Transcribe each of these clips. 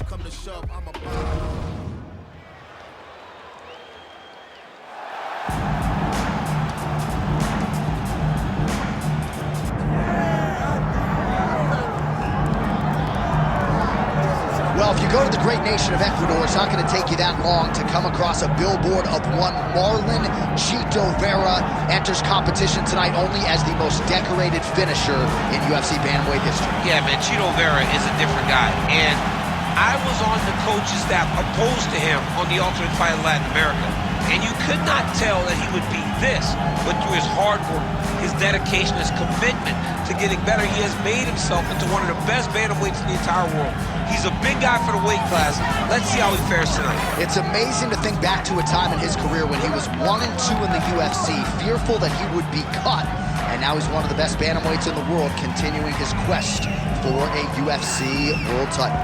come to shove, I'm a Well, if you go to the great nation of Ecuador, it's not going to take you that long to come across a billboard of one Marlon Chito Vera enters competition tonight only as the most decorated finisher in UFC bantamweight history. Yeah, man, Chito Vera is a different guy. And I was on the coach's staff opposed to him on the Ultimate Fighter Latin America. And you could not tell that he would be this, but through his hard work, his dedication, his commitment to getting better, he has made himself into one of the best bantamweights in the entire world. He's a big guy for the weight class. Let's see how he fares tonight. It's amazing to think back to a time in his career when he was 1-2 in the UFC, fearful that he would be cut, and now he's one of the best bantamweights in the world, continuing his quest for a UFC world title.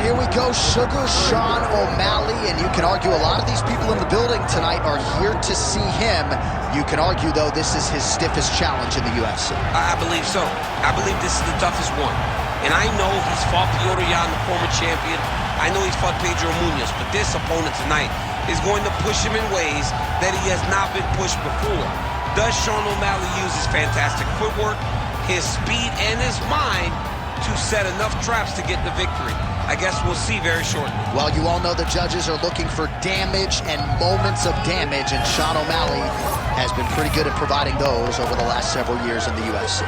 Here we go, Sugar Sean O'Malley, and you can argue a lot of these people in the building tonight are here to see him. You can argue, though, this is his stiffest challenge in the UFC. I believe so. I believe this is the toughest one. And I know he's fought Petr Yan, the former champion. I know he's fought Pedro Munoz, but this opponent tonight is going to push him in ways that he has not been pushed before. Does Sean O'Malley use his fantastic footwork, his speed, and his mind to set enough traps to get the victory? I guess we'll see very shortly. Well, you all know the judges are looking for damage and moments of damage, and Sean O'Malley has been pretty good at providing those over the last several years in the UFC.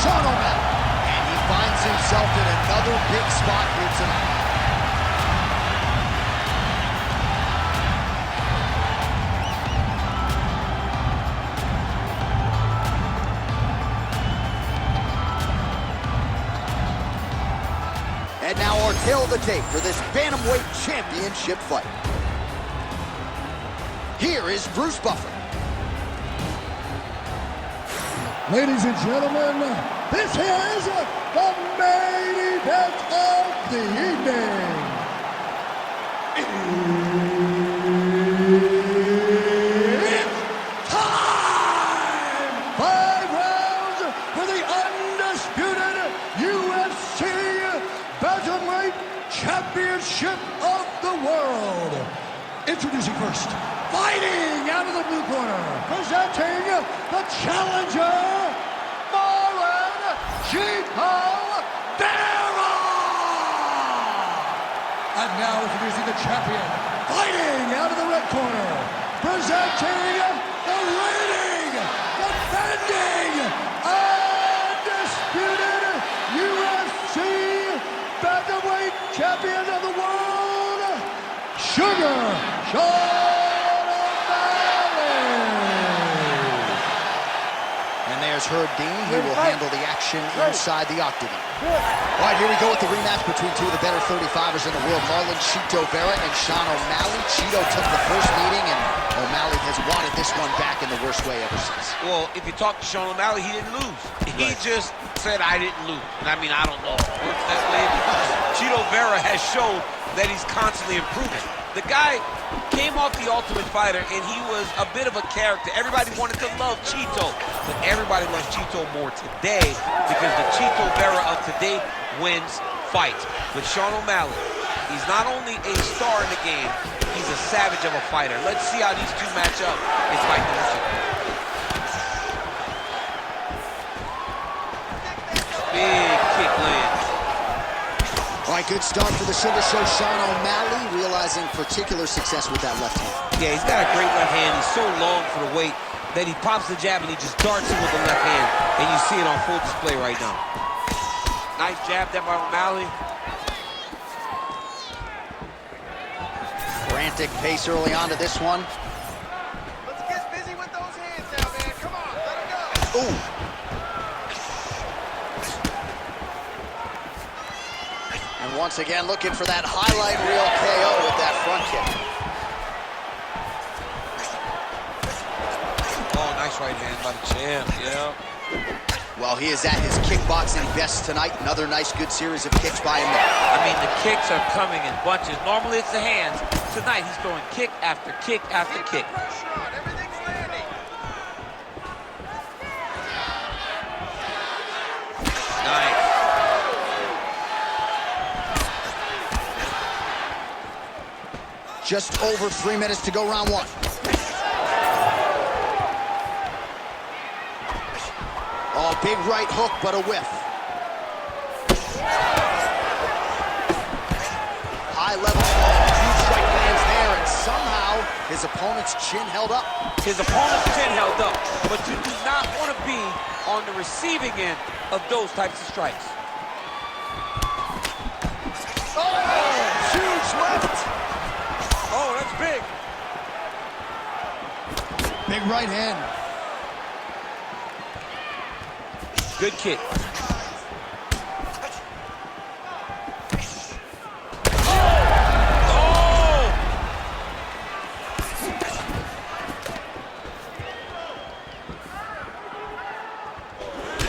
Sean O'Malley, and he finds himself in another big spot here tonight. And now our tail of the tape for this Bantamweight Championship fight. Here is Bruce Buffer. Ladies and gentlemen, this is the main event of the evening. It's time! 5 rounds for the undisputed UFC Bantamweight Championship of the world. Introducing first, fighting out of the blue corner, presenting the challenger, Marlon Chito Vera. And now introducing the champion, fighting out of the red corner, presenting the reigning, defending, undisputed UFC Bantamweight Champion of the world, Sugar Sean O'Malley. And there's Herb Dean. He will handle the action inside the octagon. All right, here we go with the rematch between two of the better 35ers in the world, Marlon Chito Vera and Sean O'Malley. Chito took the first meeting, and O'Malley has wanted this one back in the worst way ever since. Well, if you talk to Sean O'Malley, he didn't lose. He just said, I didn't lose. And I mean, I don't know if it works that way, because Chito Vera has shown that he's constantly improving. The guy came off the Ultimate Fighter, and he was a bit of a character. Everybody wanted to love Chito, but everybody loves Chito more today because the Chito Vera of today wins fights. But Sean O'Malley, he's not only a star in the game, he's a savage of a fighter. Let's see how these two match up in fight number 2. Big kick lands. All right, good start for the Sugar Show. Sean O'Malley realizing particular success with that left hand. Yeah, he's got a great left hand. He's so long for the weight that he pops the jab and he just darts in with the left hand. And you see it on full display right now. Nice jab there by O'Malley. Frantic pace early on to this one. Let's get busy with those hands now, man. Come on, let it go. Ooh. And once again, looking for that highlight reel KO with that front kick. Oh, nice right hand by the champ, yeah. Well, he is at his kickboxing best tonight. Another nice, good series of kicks by him there. I mean, the kicks are coming in bunches. Normally, it's the hands. Tonight, he's throwing kick after kick after kick. Nice. Just over 3 minutes to go, round one. Oh, big right hook, but a whiff. High level, huge strike lands there, and somehow his opponent's chin held up. His opponent's chin held up, but you do not want to be on the receiving end of those types of strikes. Oh, huge left. Oh, that's big. Big right hand. Good kick.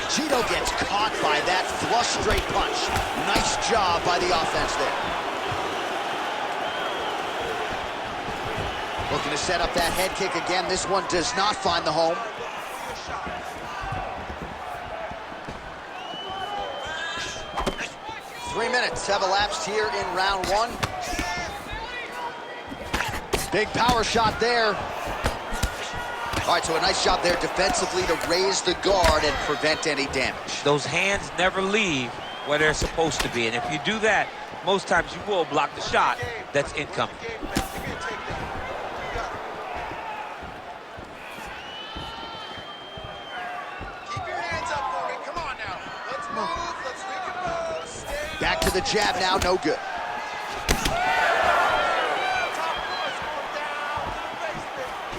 Chito gets caught by that flush straight punch. Nice job by the offense there. Looking to set up that head kick again. This one does not find the home. Three minutes have elapsed here in round one. Big power shot there. All right, so a nice job there defensively to raise the guard and prevent any damage. Those hands never leave where they're supposed to be, and if you do that, most times you will block the shot that's incoming. Back to the jab now, no good.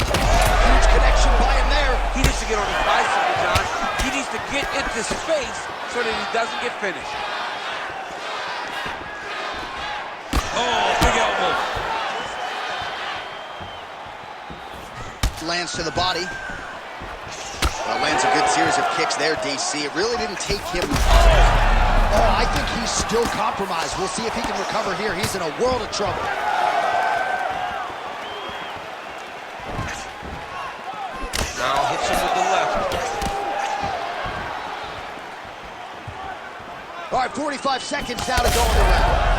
Huge connection by him there. He needs to get on his bicycle, John. He needs to get into space so that he doesn't get finished. Oh, big elbow. Lands to the body. Well, lands a good series of kicks there, DC. It really didn't take him. Oh, I think he's still compromised. We'll see if he can recover here. He's in a world of trouble. Now hits him with the left. All right, 45 seconds now to go in the round.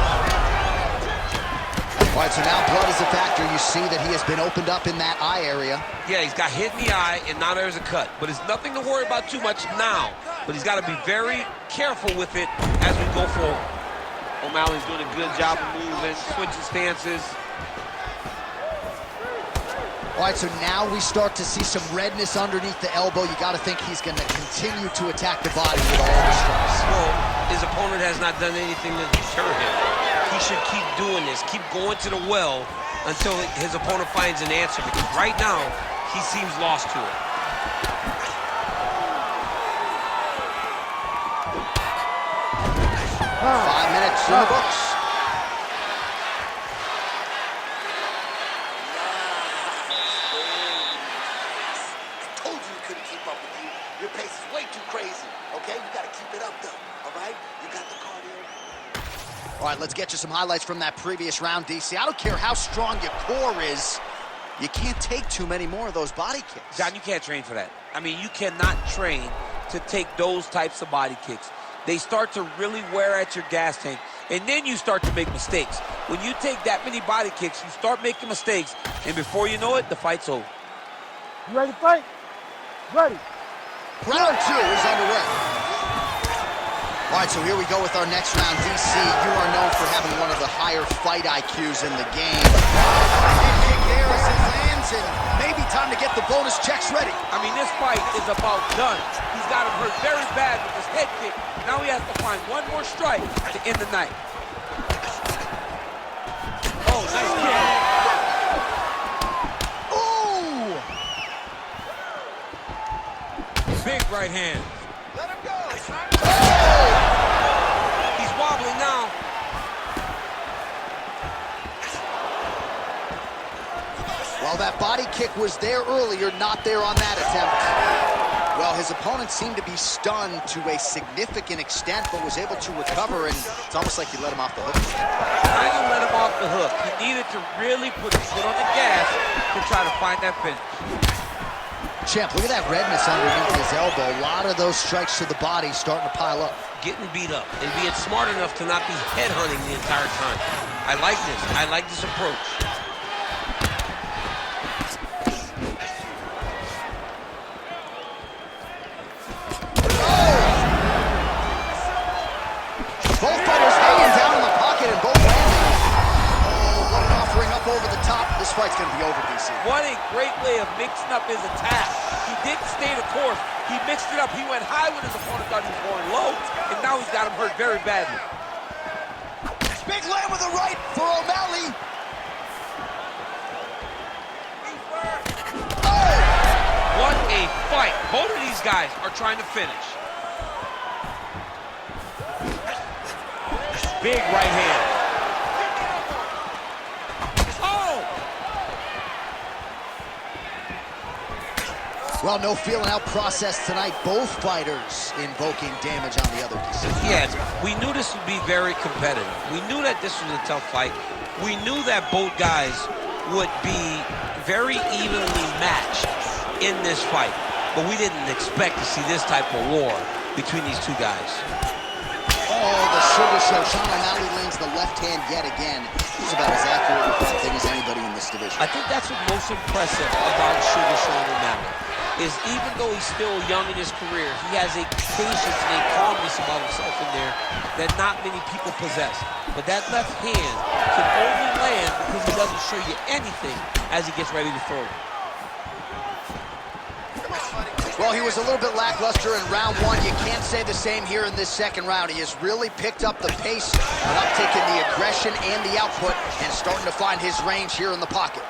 All right, so now blood is a factor. You see that he has been opened up in that eye area. Yeah, he's got hit in the eye, and now there's a cut. But it's nothing to worry about too much now. But he's got to be very careful with it as we go forward. O'Malley's doing a good job of moving, switching stances. All right, so now we start to see some redness underneath the elbow. You got to think he's going to continue to attack the body with all the strikes. Well, his opponent has not done anything to deter him. He should keep doing this, keep going to the well until his opponent finds an answer, because right now, he seems lost to it. Oh. 5 minutes in the books. I told you couldn't keep up with you. Your pace is way too crazy, okay? You gotta keep it up, though, all right? You got the cardio. All right, let's get you some highlights from that previous round, DC. I don't care how strong your core is. You can't take too many more of those body kicks. John, you can't train for that. I mean, you cannot train to take those types of body kicks. They start to really wear at your gas tank, and then you start to make mistakes. When you take that many body kicks, you start making mistakes, and before you know it, the fight's over. You ready to fight? Ready. Round two is underway. All right, so here we go with our next round. DC, you are known for having one of the higher fight IQs in the game. Head kick here as it lands, and maybe time to get the bonus checks ready. I mean, this fight is about done. He's got him hurt very bad with his head kick. Now he has to find one more strike to end the night. Oh, nice kick. Big right hand. Let him go. He's wobbling now. Well, that body kick was there earlier, not there on that attempt. Well, his opponent seemed to be stunned to a significant extent, but was able to recover, and it's almost like he let him off the hook. Kind of let him off the hook. He needed to really put his foot on the gas to try to find that finish. Champ, look at that redness underneath his elbow. A lot of those strikes to the body starting to pile up. Getting beat up and being smart enough to not be headhunting the entire time. I like this. I like this approach. Both fighters hanging down in the pocket and both landing. Oh, what an offering up over the top. This fight's going to be over, DC. What a great way of mixing up his attack. He didn't stay the course. He mixed it up. He went high when his opponent thought he was going low, and now he's got him hurt very badly. Big land with a right for O'Malley. Oh! What a fight. Both of these guys are trying to finish. Big right hand. Oh! Well, no feeling out process tonight. Both fighters invoking damage on the other decision. Yes, we knew this would be very competitive. We knew that this was a tough fight. We knew that both guys would be very evenly matched in this fight. But we didn't expect to see this type of war between these two guys. Oh, the sugar show. Sean O'Malley lands the left hand yet again. He's about as accurate with that thing as anybody in this division. I think that's what's most impressive about Sugar Sean O'Malley, is even though he's still young in his career, he has a patience and a calmness about himself in there that not many people possess. But that left hand can only land because he doesn't show you anything as he gets ready to throw it. Well, he was a little bit lackluster in round one. You can't say the same here in this second round. He has really picked up the pace, an uptick in the aggression and the output, and starting to find his range here in the pocket.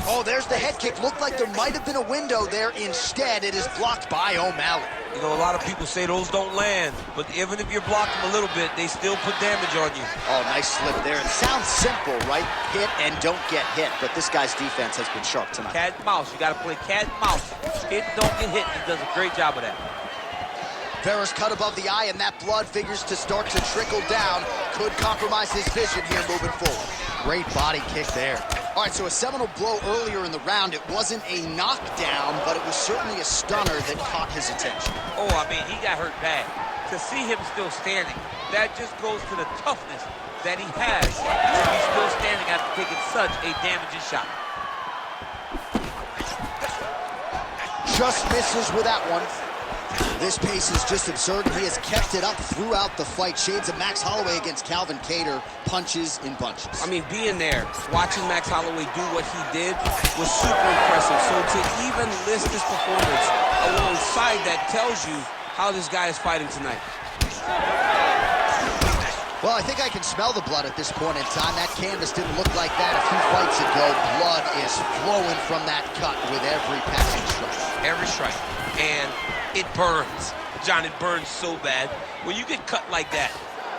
Oh, there's the head kick. Looked like there might have been a window there. Instead, it is blocked by O'Malley. You know, a lot of people say those don't land, but even if you block them a little bit, they still put damage on you. Oh, nice slip there. It sounds simple, right? Hit and don't get hit, but this guy's defense has been sharp tonight. Cat and mouse. You got to play cat and mouse. Hit and don't get hit. He does a great job of that. Vera's cut above the eye, and that blood figures to start to trickle down. Could compromise his vision here moving forward. Great body kick there. All right, so a seminal blow earlier in the round. It wasn't a knockdown, but it was certainly a stunner that caught his attention. Oh, I mean, he got hurt bad. To see him still standing, that just goes to the toughness that he has to be still standing after taking such a damaging shot. Just misses with that one. This pace is just absurd, and he has kept it up throughout the fight. Shades of Max Holloway against Calvin Kattar, punches in bunches. I mean, being there, watching Max Holloway do what he did was super impressive. So to even list this performance alongside that tells you how this guy is fighting tonight. Well, I think I can smell the blood at this point in time. That canvas didn't look like that a few fights ago. Blood is flowing from that cut with every passing strike. Every strike. And it burns. John, it burns so bad. When you get cut like that,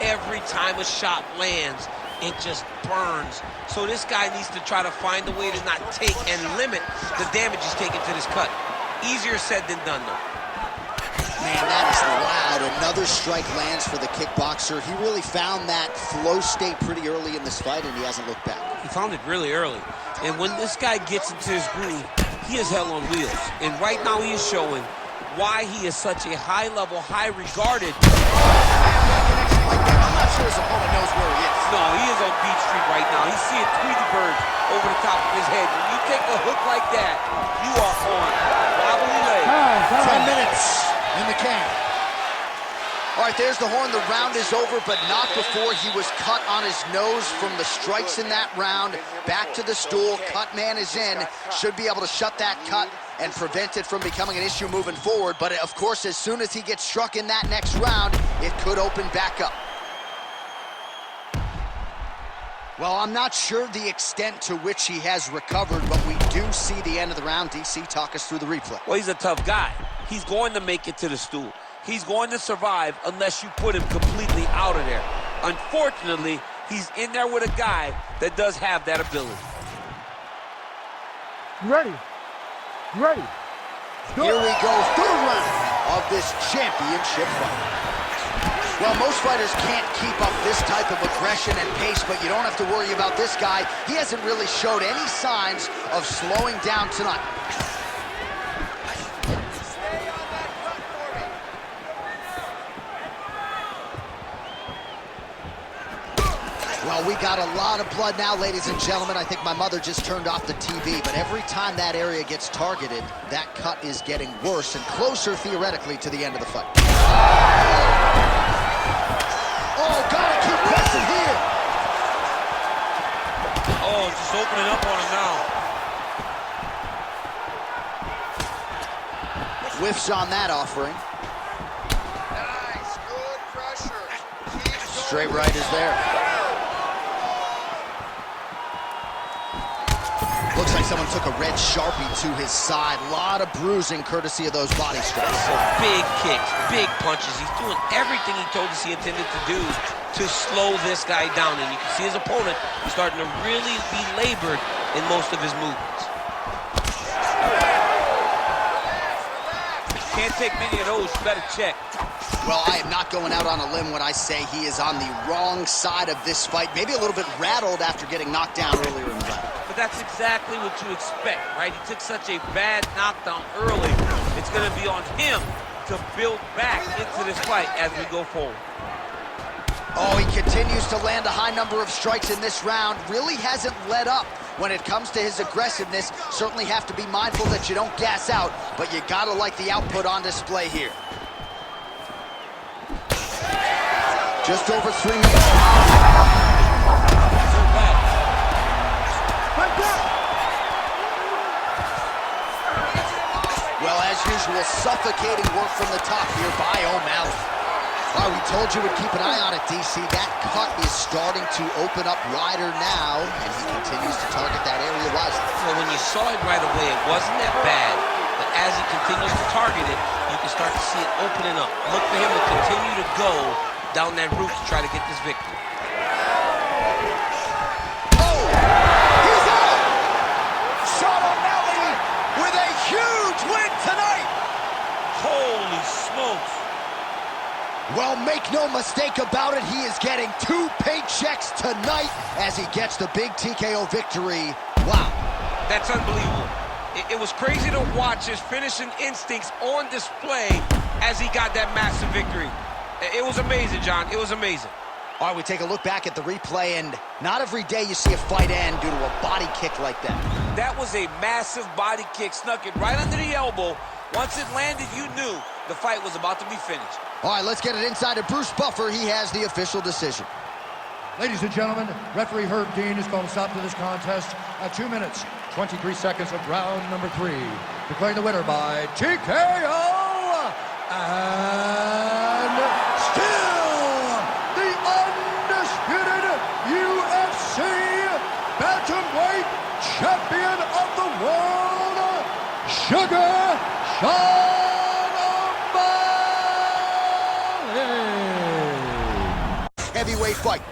every time a shot lands, it just burns. So this guy needs to try to find a way to not take and limit the damage he's taking to this cut. Easier said than done, though. Man, that is loud. Another strike lands for the kickboxer. He really found that flow state pretty early in this fight, and he hasn't looked back. He found it really early. And when this guy gets into his groove, he is hell on wheels. And right now he is showing why he is such a high-level, high-regarded. I'm not sure his opponent knows where he is. No, he is on Beach Street right now. He's seeing Tweety Bird over the top of his head. When you take a hook like that, you are on wobbly legs. 10 minutes in the can. All right, there's the horn. The round is over, but not before he was cut on his nose from the strikes in that round. Back to the stool. Cut man is in. Should be able to shut that cut and prevent it from becoming an issue moving forward. But, of course, as soon as he gets struck in that next round, it could open back up. Well, I'm not sure the extent to which he has recovered, but we do see the end of the round. DC, talk us through the replay. Well, he's a tough guy. He's going to make it to the stool. He's going to survive unless you put him completely out of there. Unfortunately, he's in there with a guy that does have that ability. You ready? You ready? Here we go, third round of this championship fight. Well, most fighters can't keep up this type of aggression and pace, but you don't have to worry about this guy. He hasn't really showed any signs of slowing down tonight. Stay on that cut for me. Well, we got a lot of blood now, ladies and gentlemen. I think my mother just turned off the TV, but every time that area gets targeted, that cut is getting worse and closer, theoretically, to the end of the fight. Oh, gotta keep pressing here. Oh, just opening up on him now. Whiffs on that offering. Nice, good pressure. Keep going. Straight right is there. Looks like someone took a red Sharpie to his side. A lot of bruising courtesy of those body strikes. So big kicks, big punches. He's doing everything he told us he intended to do to slow this guy down. And you can see his opponent starting to really be labored in most of his movements. Can't take many of those. You better check. Well, I am not going out on a limb when I say he is on the wrong side of this fight. Maybe a little bit rattled after getting knocked down earlier in the fight. But that's exactly what you expect, right? He took such a bad knockdown early. It's going to be on him to build back into this fight as we go forward. Oh, he continues to land a high number of strikes in this round. Really hasn't let up when it comes to his aggressiveness. Certainly have to be mindful that you don't gas out, but you gotta like the output on display here. Just over 3 minutes. Well, as usual, suffocating work from the top here by O'Malley. Oh, we told you we'd keep an eye on it, DC. That cut is starting to open up wider now, and he continues to target that area wisely. Well, when you saw it right away, it wasn't that bad. But as he continues to target it, you can start to see it opening up. Look for him to continue to go down that route to try to get this victory. Oh! He's out! Sean O'Malley with a huge win tonight! Holy smokes. Well, make no mistake about it, he is getting 2 paychecks tonight as he gets the big TKO victory. Wow. That's unbelievable. It was crazy to watch his finishing instincts on display as he got that massive victory. It was amazing, John. It was amazing. All right, we take a look back at the replay, and not every day you see a fight end due to a body kick like that. That was a massive body kick, snuck it right under the elbow. Once it landed, you knew the fight was about to be finished. All right, let's get it inside of Bruce Buffer. He has the official decision. Ladies and gentlemen, referee Herb Dean has called a stop to this contest at 2 minutes, 23 seconds of round number 3. Declaring the winner by TKO and still the undisputed UFC bantamweight champion of the world, Sugar Sean O'Malley. Heavyweight fight.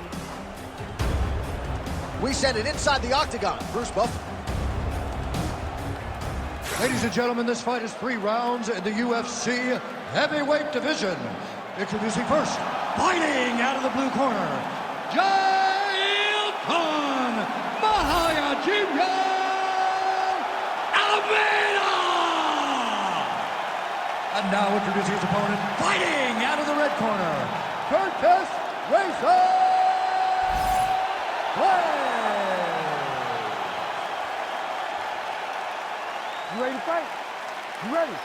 We send it inside the octagon. Bruce Buffer. Ladies and gentlemen, this fight is 3 rounds in the UFC heavyweight division. Introducing first, fighting out of the blue corner, Jailton Almeida! And now introducing his opponent, fighting out of the red corner, Curtis Racer! You ready to fight? You ready?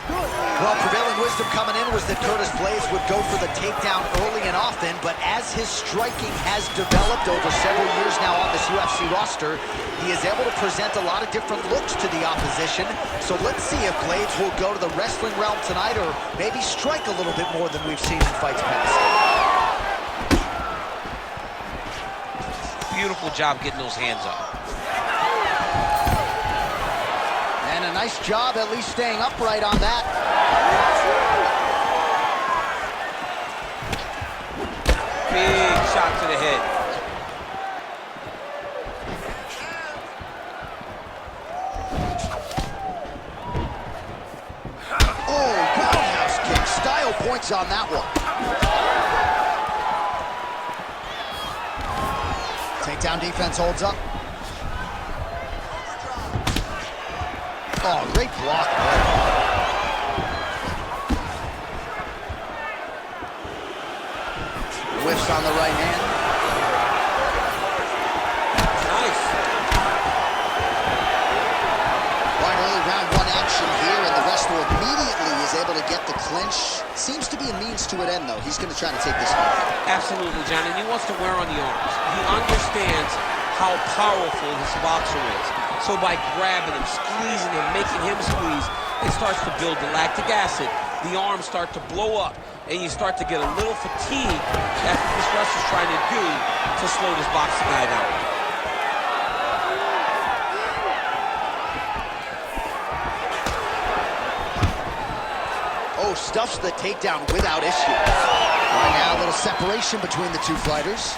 Do it. Well, prevailing wisdom coming in was that Curtis Blaydes would go for the takedown early and often, but as his striking has developed over several years now on this UFC roster, he is able to present a lot of different looks to the opposition. So let's see if Blaydes will go to the wrestling realm tonight or maybe strike a little bit more than we've seen in fights past. beautiful job getting those hands up. And a nice job at least staying upright on that. Big shot to the head. Oh, roundhouse kick. Style points on that one. Takedown defense holds up. Oh, great block. Whiffs on the right hand. Nice. Right, early round one action here, and the wrestler immediately is able to get the clinch. Seems to be a means to an end, though. He's going to try to take this one. Absolutely, John, and he wants to wear on the arms. He understands how powerful this boxer is. So by grabbing him, squeezing him, making him squeeze, it starts to build the lactic acid. The arms start to blow up, and you start to get a little fatigue. That's what this wrestler's trying to do to slow this boxing guy down. Oh, stuffs the takedown without issue. Right now, a little separation between the two fighters.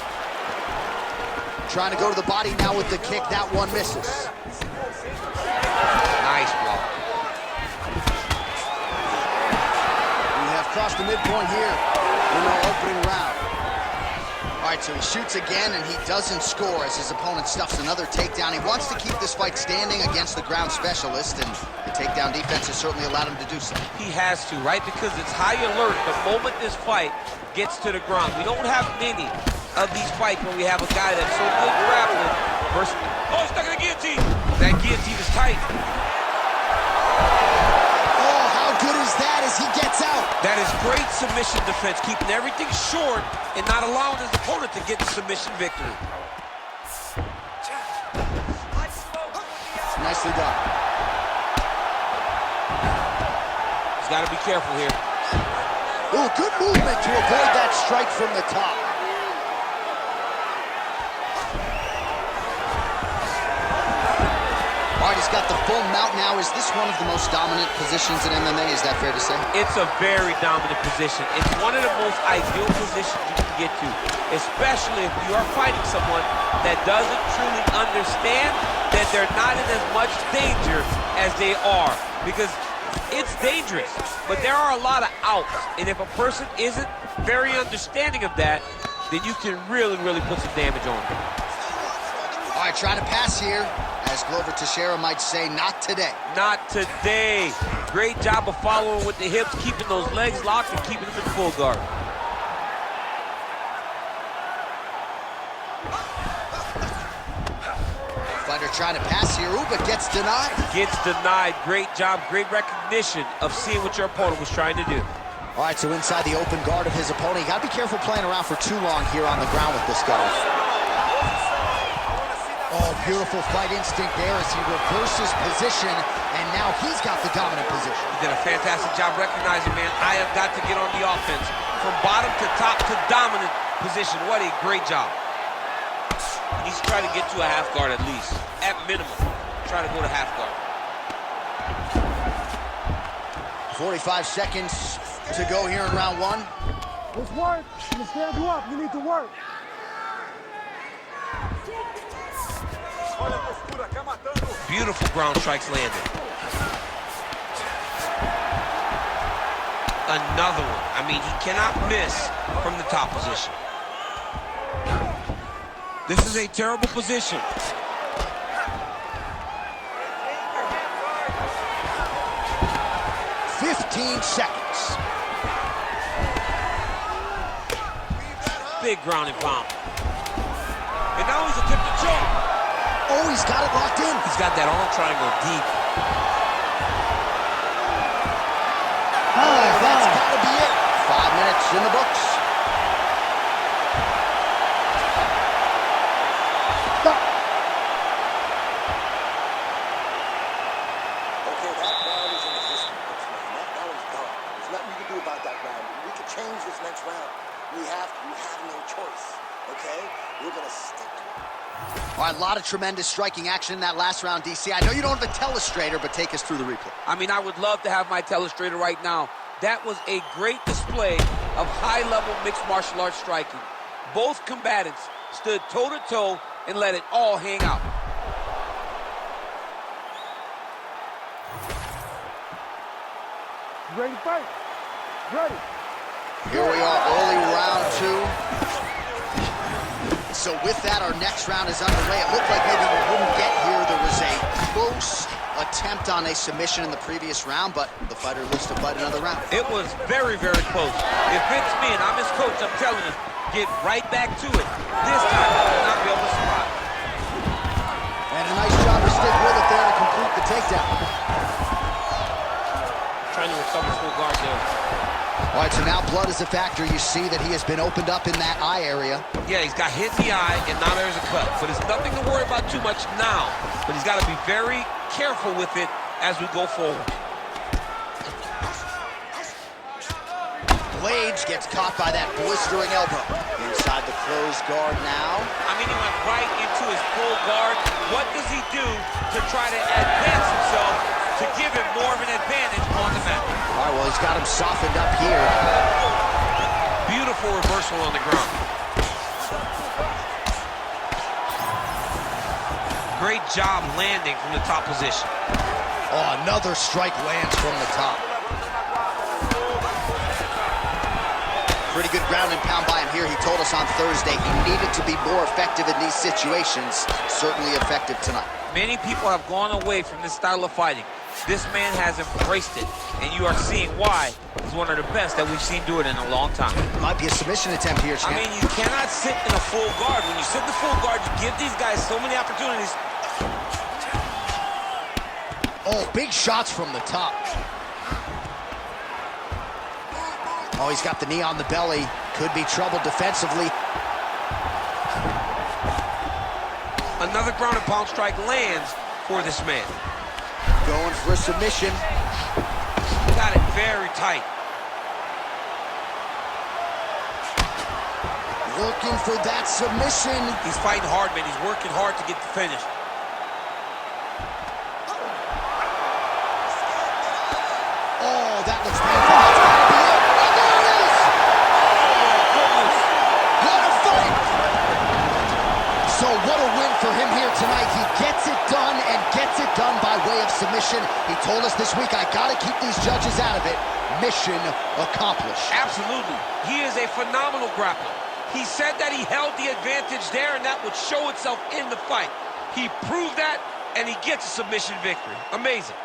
Trying to go to the body now with the kick. That one misses. Nice block. We have crossed the midpoint here in our opening round. All right, so he shoots again, and he doesn't score as his opponent stuffs another takedown. He wants to keep this fight standing against the ground specialist, and the takedown defense has certainly allowed him to do so. He has to, right? Because it's high alert the moment this fight gets to the ground. We don't have many of these fights where we have a guy that's so good grappling versus... Oh, he's stuck in the guillotine. That guillotine is tight. Oh, how good is that as he gets out? That is great submission defense, keeping everything short and not allowing his opponent to get the submission victory. Nicely done. He's got to be careful here. Oh, good movement to avoid that strike from the top. All right, he's got the full mount now. Is this one of the most dominant positions in MMA? Is that fair to say? It's a very dominant position. It's one of the most ideal positions you can get to, especially if you are fighting someone that doesn't truly understand that they're not in as much danger as they are. Because it's dangerous, but there are a lot of outs. And if a person isn't very understanding of that, then you can really, really put some damage on them. All right, trying to pass here. As Glover Teixeira might say, not today. Not today. Great job of following with the hips, keeping those legs locked and keeping them in full guard. Fighter trying to pass here, but gets denied. Gets denied. Great job, great recognition of seeing what your opponent was trying to do. All right, so inside the open guard of his opponent. You got to be careful playing around for too long here on the ground with this guy. Oh, beautiful fight instinct there as he reverses position, and now he's got the dominant position. He did a fantastic job recognizing, man, I have got to get on the offense. From bottom to top to dominant position. What a great job. He's trying to get to a half guard at least. At minimum, try to go to half guard. 45 seconds to go here in round one. Let's work. I'm gonna stand you up. You need to work. Beautiful ground strikes landed. Another one. I mean, he cannot miss from the top position. This is a terrible position. "15 seconds. Big ground and pound. And now he's attempting to choke. Oh, he's got it locked in. He's got that arm triangle deep. That's got to be it. 5 minutes in the books. Stop. Okay, that round is in the history books, man. That one's done. There's nothing you can do about that round. We can change this next round. We have to. We have no choice. Okay? We're gonna stick to it. All right, a lot of tremendous striking action in that last round, DC. I know you don't have a telestrator, but take us through the replay. I mean, I would love to have my telestrator right now. That was a great display of high-level mixed martial arts striking. Both combatants stood toe-to-toe and let it all hang out. You ready to fight? Ready. Here we are, early round 2. So with that, our next round is underway. It looked like maybe we wouldn't get here. There was a close attempt on a submission in the previous round, but the fighter lives to fight another round. It was very, very close. If it's me and I'm his coach, I'm telling him, get right back to it. This time, I will not be able to survive. And a nice job to stick with it there to complete the takedown. Trying to recover full guard there. All right, so now blood is a factor. You see that he has been opened up in that eye area. Yeah, he's got hit in the eye, and now there's a cut. But it's nothing to worry about too much now. But he's got to be very careful with it as we go forward. Blaydes gets caught by that blistering elbow. Inside the closed guard now. I mean, he went right into his full guard. What does he do to try to advance himself to give him more of an advantage on the mat? All right, well, he's got him softened up here. Beautiful reversal on the ground. Great job landing from the top position. Oh, another strike lands from the top. Pretty good ground and pound by him here. He told us on Thursday he needed to be more effective in these situations. Certainly effective tonight. Many people have gone away from this style of fighting. This man has embraced it, and you are seeing why he's one of the best that we've seen do it in a long time. Might be a submission attempt here, champ. I mean, you cannot sit in a full guard. When you sit in the full guard, you give these guys so many opportunities. Oh, big shots from the top. Oh, he's got the knee on the belly. Could be trouble defensively. Another ground and pound strike lands for this man. Going for a submission. Got it very tight. Looking for that submission. He's fighting hard, man. He's working hard to get the finish. Oh, that looks painful. That's gotta be it. And there it is! What a fight! So what a win for him here tonight. He gets it done and gets it done by way of submission. He told us this week, I gotta keep these judges out of it. Mission accomplished. Absolutely. He is a phenomenal grappler. He said that he held the advantage there and that would show itself in the fight. He proved that and he gets a submission victory. Amazing.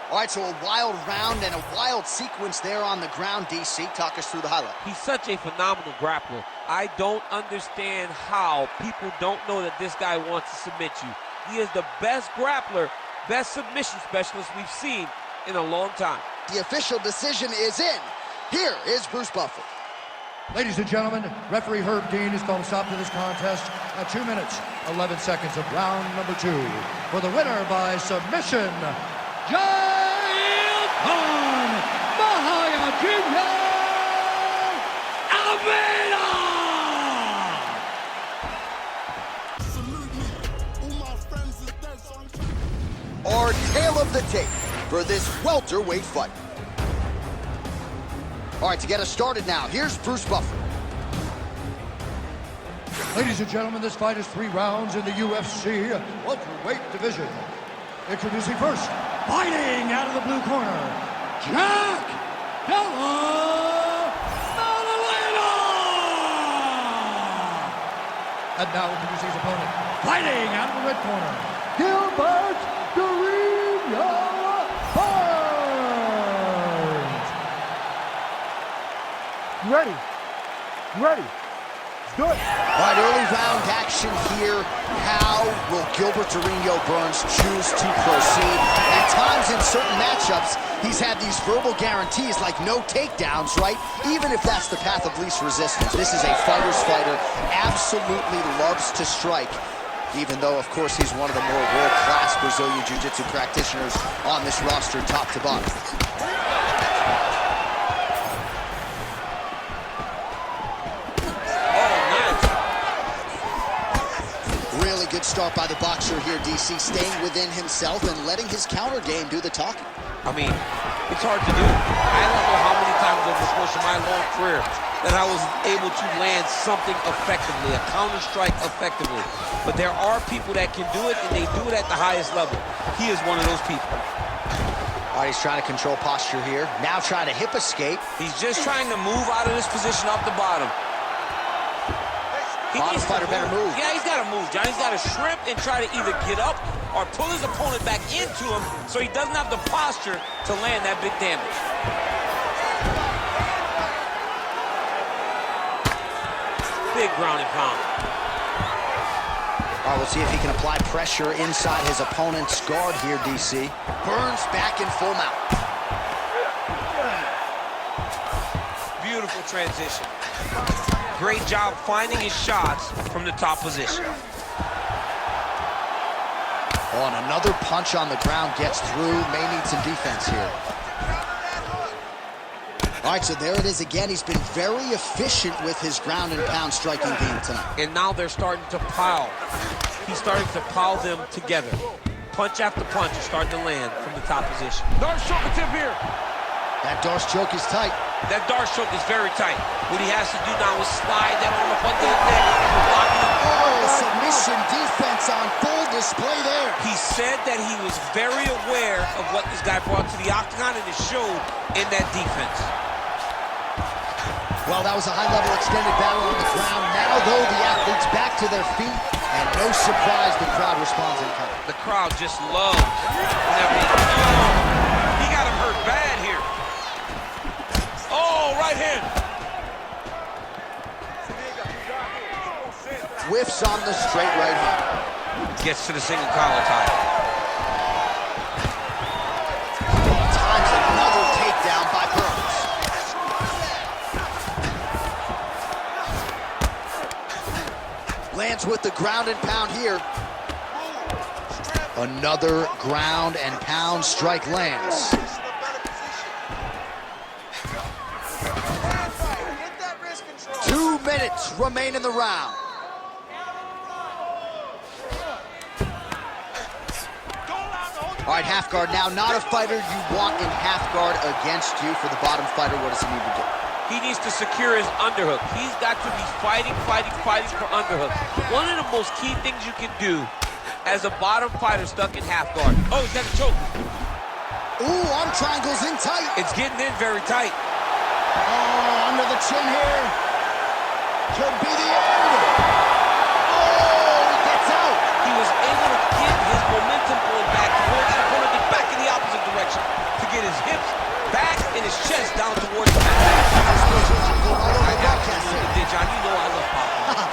All right, so a wild round and a wild sequence there on the ground. DC, talk us through the highlight. He's such a phenomenal grappler. I don't understand how people don't know that this guy wants to submit you. He is the best grappler, best submission specialist we've seen in a long time. The official decision is in. Here is Bruce Buffer. Ladies and gentlemen, referee Herb Dean has called a stop to this contest at 2 minutes, 11 seconds of round number 2. For the winner by submission, Jailton Almeida! Our tale of the tape for this welterweight fight. All right, to get us started now, here's Bruce Buffer. Ladies and gentlemen, this fight is 3 rounds in the UFC welterweight division. Introducing first, fighting out of the blue corner, Della Maddalena! And now introducing his opponent, fighting out of the red corner, Gilbert. You ready? You ready? Let's do it. All right, early round action here. How will Gilbert Burns choose to proceed? At times in certain matchups, he's had these verbal guarantees like no takedowns, right? Even if that's the path of least resistance. This is a fighter's fighter, absolutely loves to strike. Even though, of course, he's one of the more world-class Brazilian Jiu-Jitsu practitioners on this roster, top to bottom. good start by the boxer here, DC, staying within himself and letting his counter game do the talking. I mean, it's hard to do. I don't know how many times over the course of my long career that I was able to land something effectively, a counter strike effectively. But there are people that can do it, and they do it at the highest level. He is one of those people. All right, he's trying to control posture here. Now trying to hip escape. He's just trying to move out of this position off the bottom. Bottom fighter better move. Yeah, he's got to move, John. He's got to shrimp and try to either get up or pull his opponent back into him so he doesn't have the posture to land that big damage. Big ground and pound. All right, we'll see if he can apply pressure inside his opponent's guard here, DC. Burns back in full mount. Beautiful transition. Great job finding his shots from the top position. Oh, and another punch on the ground gets through. May need some defense here. All right, so there it is again. He's been very efficient with his ground and pound striking game tonight. And now they're starting to pile. He's starting to pile them together. Punch after punch is starting to land from the top position. Darce choke tip here. That Darce choke is tight. That Darce choke is very tight. What he has to do now is slide that arm up under the neck. Oh, submission defense on full display there. He said that he was very aware of what this guy brought to the octagon, and it showed in that defense. Well, that was a high-level extended battle on the ground. Now, though, the athletes back to their feet, and no surprise the crowd responds in kind. The crowd just loves whenever he got him hurt bad here. Oh, right hand. Whiffs on the straight right hand. Gets to the single collar tie. Times another takedown by Burns. Lands with the ground and pound here. Another ground and pound strike lands. 2 minutes remain in the round. All right, half guard now. Not a fighter you want in half guard against you. For the bottom fighter, what does he need to do? He needs to secure his underhook. He's got to be fighting for underhook. One of the most key things you can do as a bottom fighter stuck in half guard. Oh, he's got a choke. Ooh, arm triangles in tight. It's getting in very tight. Oh, under the chin here. Could be the end. Oh, he gets out. He was able to get his momentum going back towards the opponent, get back in the opposite direction to get his hips back and his chest down towards the mat. John, you know I love pop.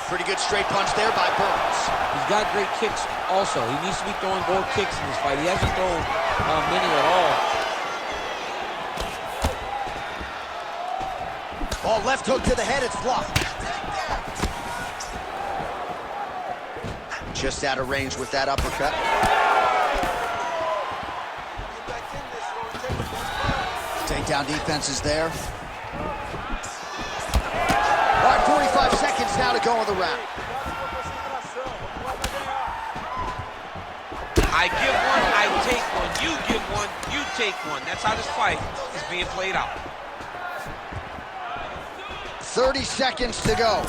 Pretty good straight punch there by Burns. He's got great kicks also. He needs to be throwing more kicks in this fight. He hasn't thrown many at all. Oh, left hook to the head, it's blocked. Just out of range with that uppercut. Takedown defense is there. All right, 45 seconds now to go in the round. I give one, I take one. You give one, you take one. That's how this fight is being played out. 30 seconds to go.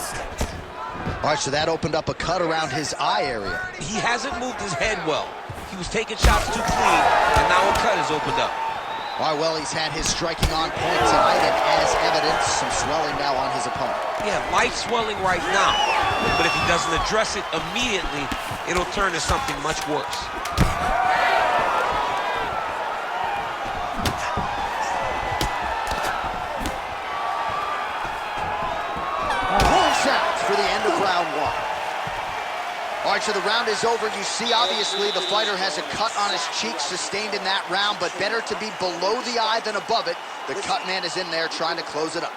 All right, so that opened up a cut around his eye area. He hasn't moved his head well. He was taking shots too clean, and now a cut has opened up. All right, well, he's had his striking on point tonight, and as evidence, some swelling now on his opponent. Yeah, light swelling right now, but if he doesn't address it immediately, it'll turn to something much worse. For the end of round one. All right, so the round is over. You see, obviously, the fighter has a cut on his cheek sustained in that round, but better to be below the eye than above it. The cut man is in there trying to close it up.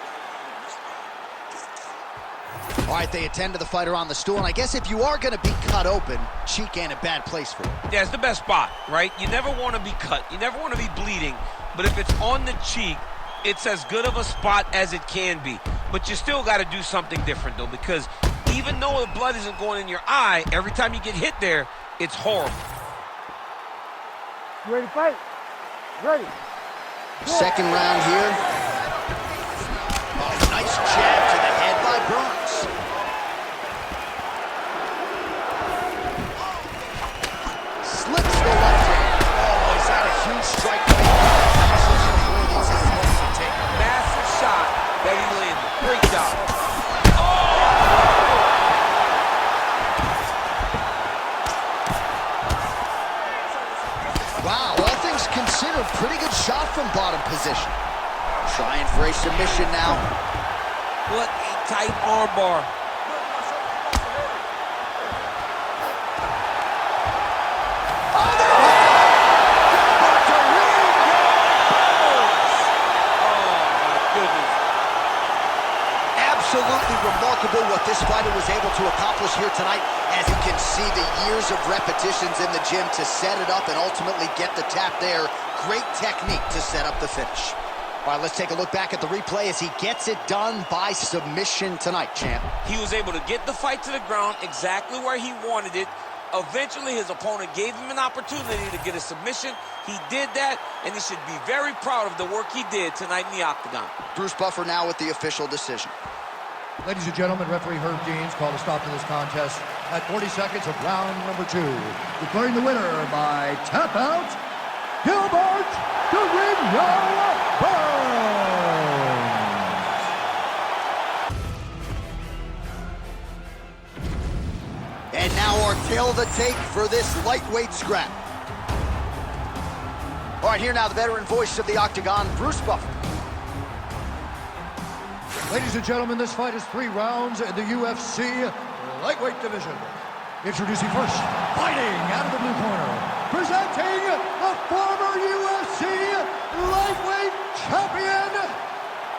All right, they attend to the fighter on the stool, and I guess if you are going to be cut open, cheek ain't a bad place for it. Yeah, it's the best spot, right? You never want to be cut. You never want to be bleeding, but if it's on the cheek, it's as good of a spot as it can be. But you still got to do something different, though, because even though the blood isn't going in your eye, every time you get hit there, it's horrible. You ready to fight? Ready. Second round here. Oh, nice jab to the head by Burns. Slips the left hand. Oh, he's had a huge strike to make. Massive shot that he landed. Great job. Wow, all things considered, pretty good shot from bottom position. Trying for a submission now. What a tight armbar. Absolutely remarkable what this fighter was able to accomplish here tonight. As you can see, the years of repetitions in the gym to set it up and ultimately get the tap there. Great technique to set up the finish. All right, let's take a look back at the replay as he gets it done by submission tonight, champ. He was able to get the fight to the ground exactly where he wanted it. Eventually, his opponent gave him an opportunity to get a submission. He did that, and he should be very proud of the work he did tonight in the Octagon. Bruce Buffer now with the official decision. Ladies and gentlemen, referee Herb Dean's called a stop to this contest at 40 seconds of round number 2. Declaring the winner by tap out, Gilbert the Ring And now our tail of the tape for this lightweight scrap. All right, here now the veteran voice of the Octagon, Bruce Buffer. Ladies and gentlemen, this fight is 3 rounds in the UFC lightweight division. Introducing first, fighting out of the blue corner, presenting the former UFC lightweight champion,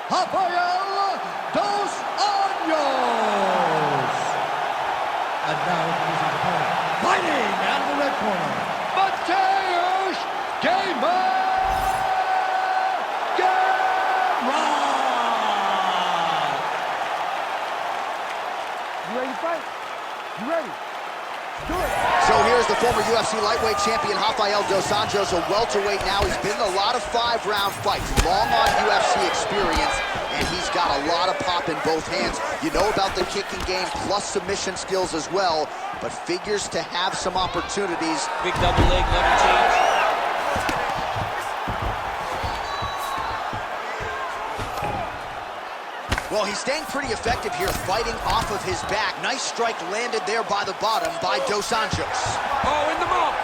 Rafael dos Anjos. And now introducing his opponent, fighting out of the red corner, Mateusz Gamrot. You ready to fight? You ready? Do it. So here's the former UFC lightweight champion, Rafael dos Anjos, a welterweight now. He's been in a lot of 5-round fights, long on UFC experience, and he's got a lot of pop in both hands. You know about the kicking game, plus submission skills as well, but figures to have some opportunities. Big double leg, lever change. Well, he's staying pretty effective here, fighting off of his back. Nice strike landed there by the bottom by dos Anjos. Oh, in the mouth.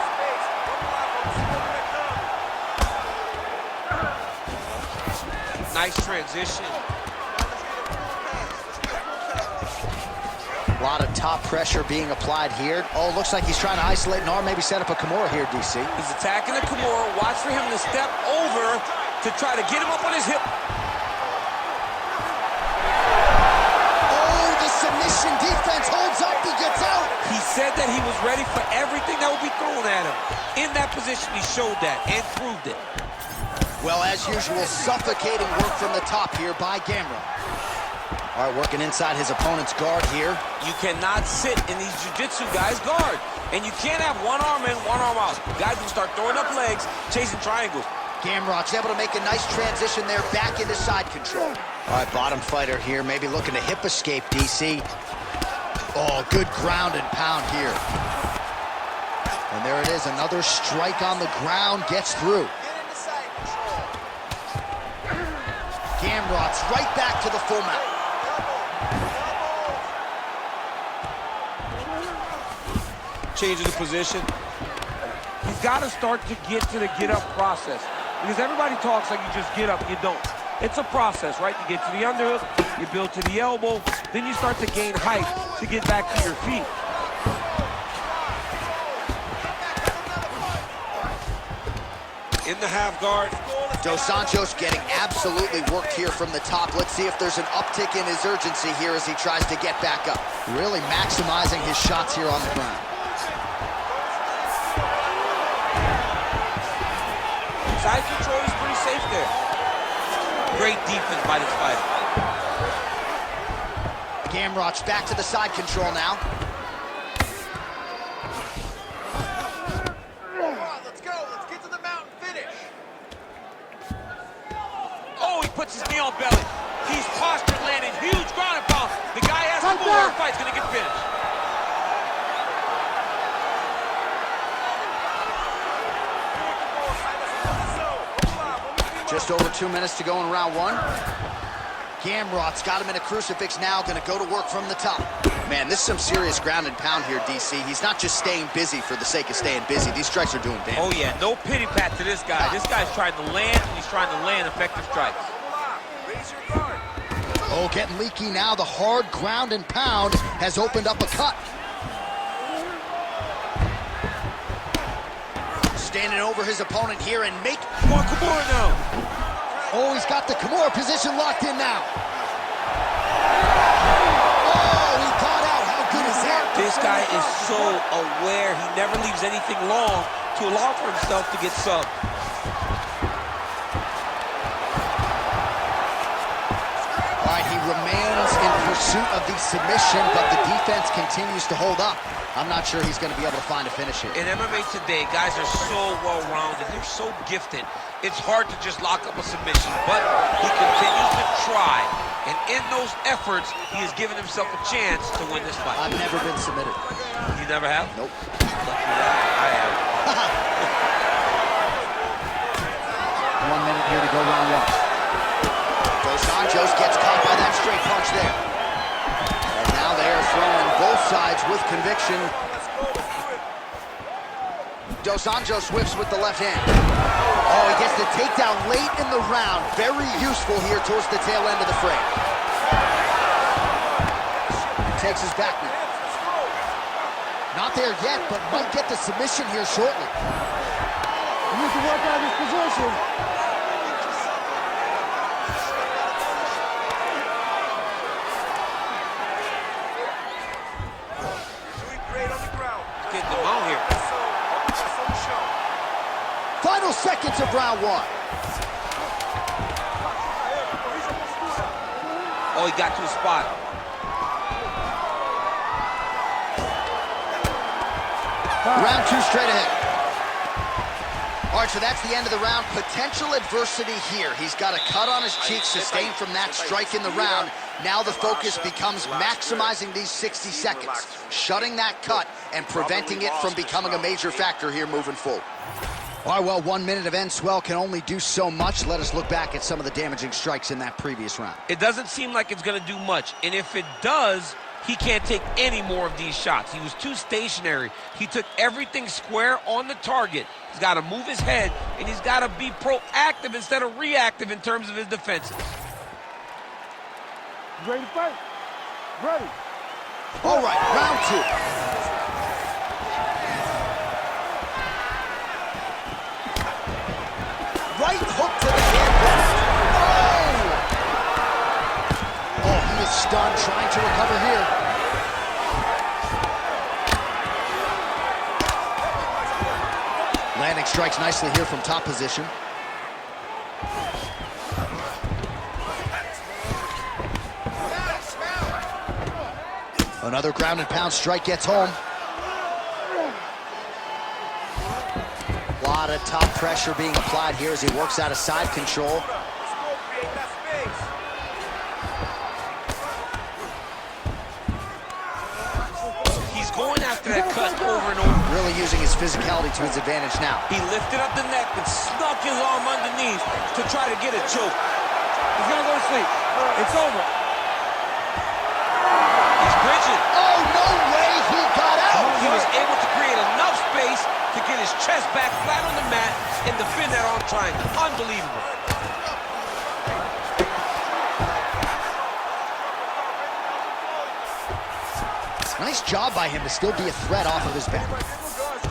Nice transition. A lot of top pressure being applied here. Oh, looks like he's trying to isolate an arm, maybe set up a Kimura here, DC. He's attacking the Kimura. Watch for him to step over to try to get him up on his hip. Submission defense holds up, he gets out. He said that he was ready for everything that would be thrown at him. In that position, he showed that and proved it. Well, as usual, suffocating work from the top here by Gamrot. All right, working inside his opponent's guard here. You cannot sit in these jiu-jitsu guys' guard. And you can't have one arm in, one arm out. Guys will start throwing up legs, chasing triangles. Gamrot's able to make a nice transition there back into side control. All right, bottom fighter here, maybe looking to hip escape, DC. Oh, good ground and pound here. And there it is, another strike on the ground, gets through. Get into side control. Gamrot's right back to the full mount. Changing the position. He's got to start to get to the get-up process. Because everybody talks like you just get up, you don't. It's a process, right? You get to the underhook, you build to the elbow, then you start to gain height to get back to your feet. In the half guard. Dos Anjos getting absolutely worked here from the top. Let's see if there's an uptick in his urgency here as he tries to get back up. Really maximizing his shots here on the ground. Side control is pretty safe there. Great defense by this fighter. Gamrot's back to the side control now. Come on, let's go. Let's get to the mountain finish. Oh, he puts his knee on belly. He's postured, landing huge ground and pound. The guy has to move or the fight's gonna get finished. Just over 2 minutes to go in round one. Gamrot's got him in a crucifix now, gonna go to work from the top. Man, this is some serious ground and pound here, DC. He's not just staying busy for the sake of staying busy. These strikes are doing damage. Oh yeah, no pity pat to this guy. This guy's trying to land, and he's trying to land effective strikes. Raise your guard. Oh, getting leaky now. The hard ground and pound has opened up a cut. Standing over his opponent here and make... Come on, Kimura now. Oh, he's got the Kimura position locked in now. Oh, he got out. How good is that? This guy is so aware. He never leaves anything long to allow for himself to get subbed. All right, he remains in pursuit of the submission, but the defense continues to hold up. I'm not sure he's going to be able to find a finish here. In MMA today, guys are so well-rounded. They're so gifted. It's hard to just lock up a submission, but he continues to try. And in those efforts, he has given himself a chance to win this fight. I've never been submitted. You never have? Nope. Lucky that. I have. 1 minute here to go round one. Anjos gets caught by that straight punch there. And now they are throwing both sides with conviction. Dos Anjos whips with the left hand. Oh, he gets the takedown late in the round. Very useful here towards the tail end of the frame. Takes his back knee. Not there yet, but might get the submission here shortly. You need to work out his position. Getting them out here. Final seconds of round one. Oh, he got to his spot. Round two straight ahead. All right, so that's the end of the round. Potential adversity here. He's got a cut on his cheek sustained from that strike in the round. Now the focus becomes maximizing these 60 seconds, shutting that cut and preventing it from becoming a major factor here moving forward. All right, well, 1 minute of end swell can only do so much. Let us look back at some of the damaging strikes in that previous round. It doesn't seem like it's going to do much, and if it does, he can't take any more of these shots. He was too stationary. He took everything square on the target. He's got to move his head, and he's got to be proactive instead of reactive in terms of his defenses. You ready to fight? Ready. All right, round two. Right hook to the head. Oh! Oh, he is stunned, trying to recover here. Landing strikes nicely here from top position. Another ground and pound strike gets home. A lot of top pressure being applied here as he works out of side control. He's going after that cut over and over. Really using his physicality to his advantage now. He lifted up the neck and snuck his arm underneath to try to get a choke. He's gonna go to sleep. It's over. He's bridging. Oh, no way he got out! He was able to create enough space to get his chest back flat on the mat and defend that arm triangle. Unbelievable. Nice job by him to still be a threat off of his back.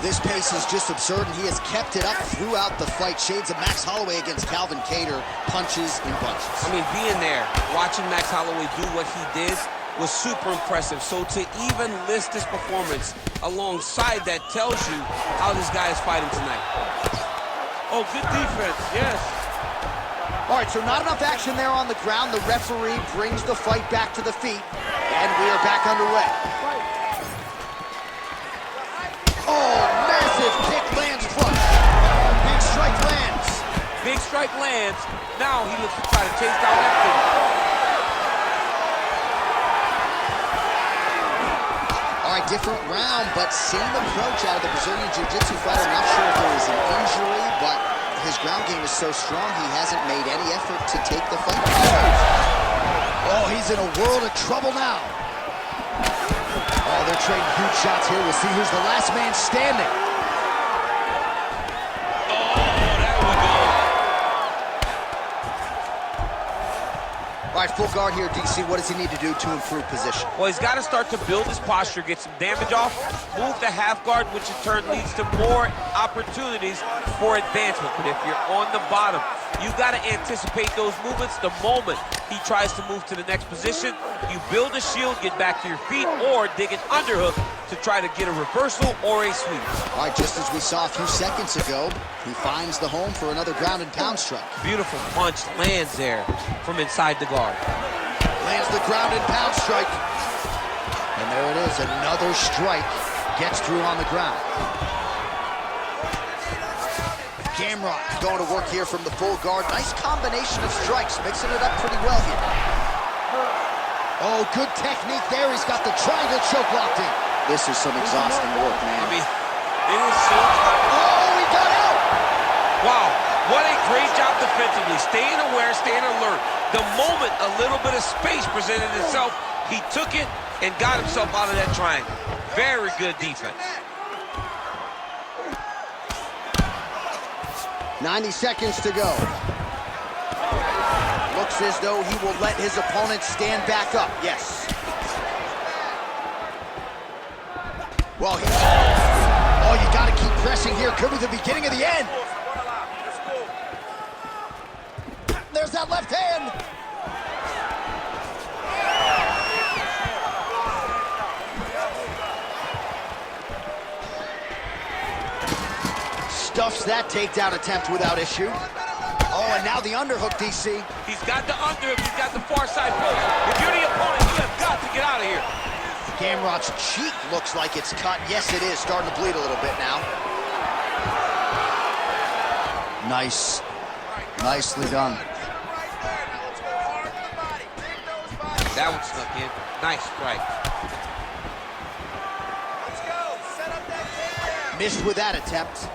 This pace is just absurd, and he has kept it up throughout the fight. Shades of Max Holloway against Calvin Kattar, punches and bunches. I mean, being there, watching Max Holloway do what he did was super impressive. So to even list this performance alongside that tells you how this guy is fighting tonight. Oh, good defense, yes. All right, so not enough action there on the ground. The referee brings the fight back to the feet. And we are back underway. Oh, massive kick lands flush. Big strike lands. Big strike lands. Now he looks to try to chase down that finish. All right, different round, but same approach out of the Brazilian Jiu-Jitsu fighter. I'm not sure if there was an injury, but his ground game is so strong, he hasn't made any effort to take the fight. Oh, he's in a world of trouble now. Oh, they're trading huge shots here. We'll see who's the last man standing. All right, full guard here, DC. What does he need to do to improve position? Well, he's got to start to build his posture, get some damage off, move the half guard, which in turn leads to more opportunities for advancement. But if you're on the bottom, you got to anticipate those movements the moment he tries to move to the next position. You build a shield, get back to your feet, or dig an underhook to try to get a reversal or a sweep. All right, just as we saw a few seconds ago, he finds the home for another ground and pound strike. Beautiful punch lands there from inside the guard. Lands the ground and pound strike. And there it is, another strike. Gets through on the ground. Gamrot going to work here from the full guard. Nice combination of strikes, mixing it up pretty well here. Oh, good technique there. He's got the triangle choke locked in. This is some exhausting work, man. I mean, it is so... Oh, he got out! Wow, what a great job defensively. Staying aware, staying alert. The moment a little bit of space presented itself, he took it and got himself out of that triangle. Very good defense. 90 seconds to go. Looks as though he will let his opponent stand back up. Yes. Well, oh, you got to keep pressing here. Could be the beginning of the end. There's that left hand. Stuffs that takedown attempt without issue. Oh, and now the underhook, DC. He's got the underhook, he's got the far side post. If you're the opponent, you have got to get out of here. Gamrot's cheek looks like it's cut. Yes, it is. Starting to bleed a little bit now. Nice. Nicely done. That one snuck in. Nice strike. Missed with that attempt.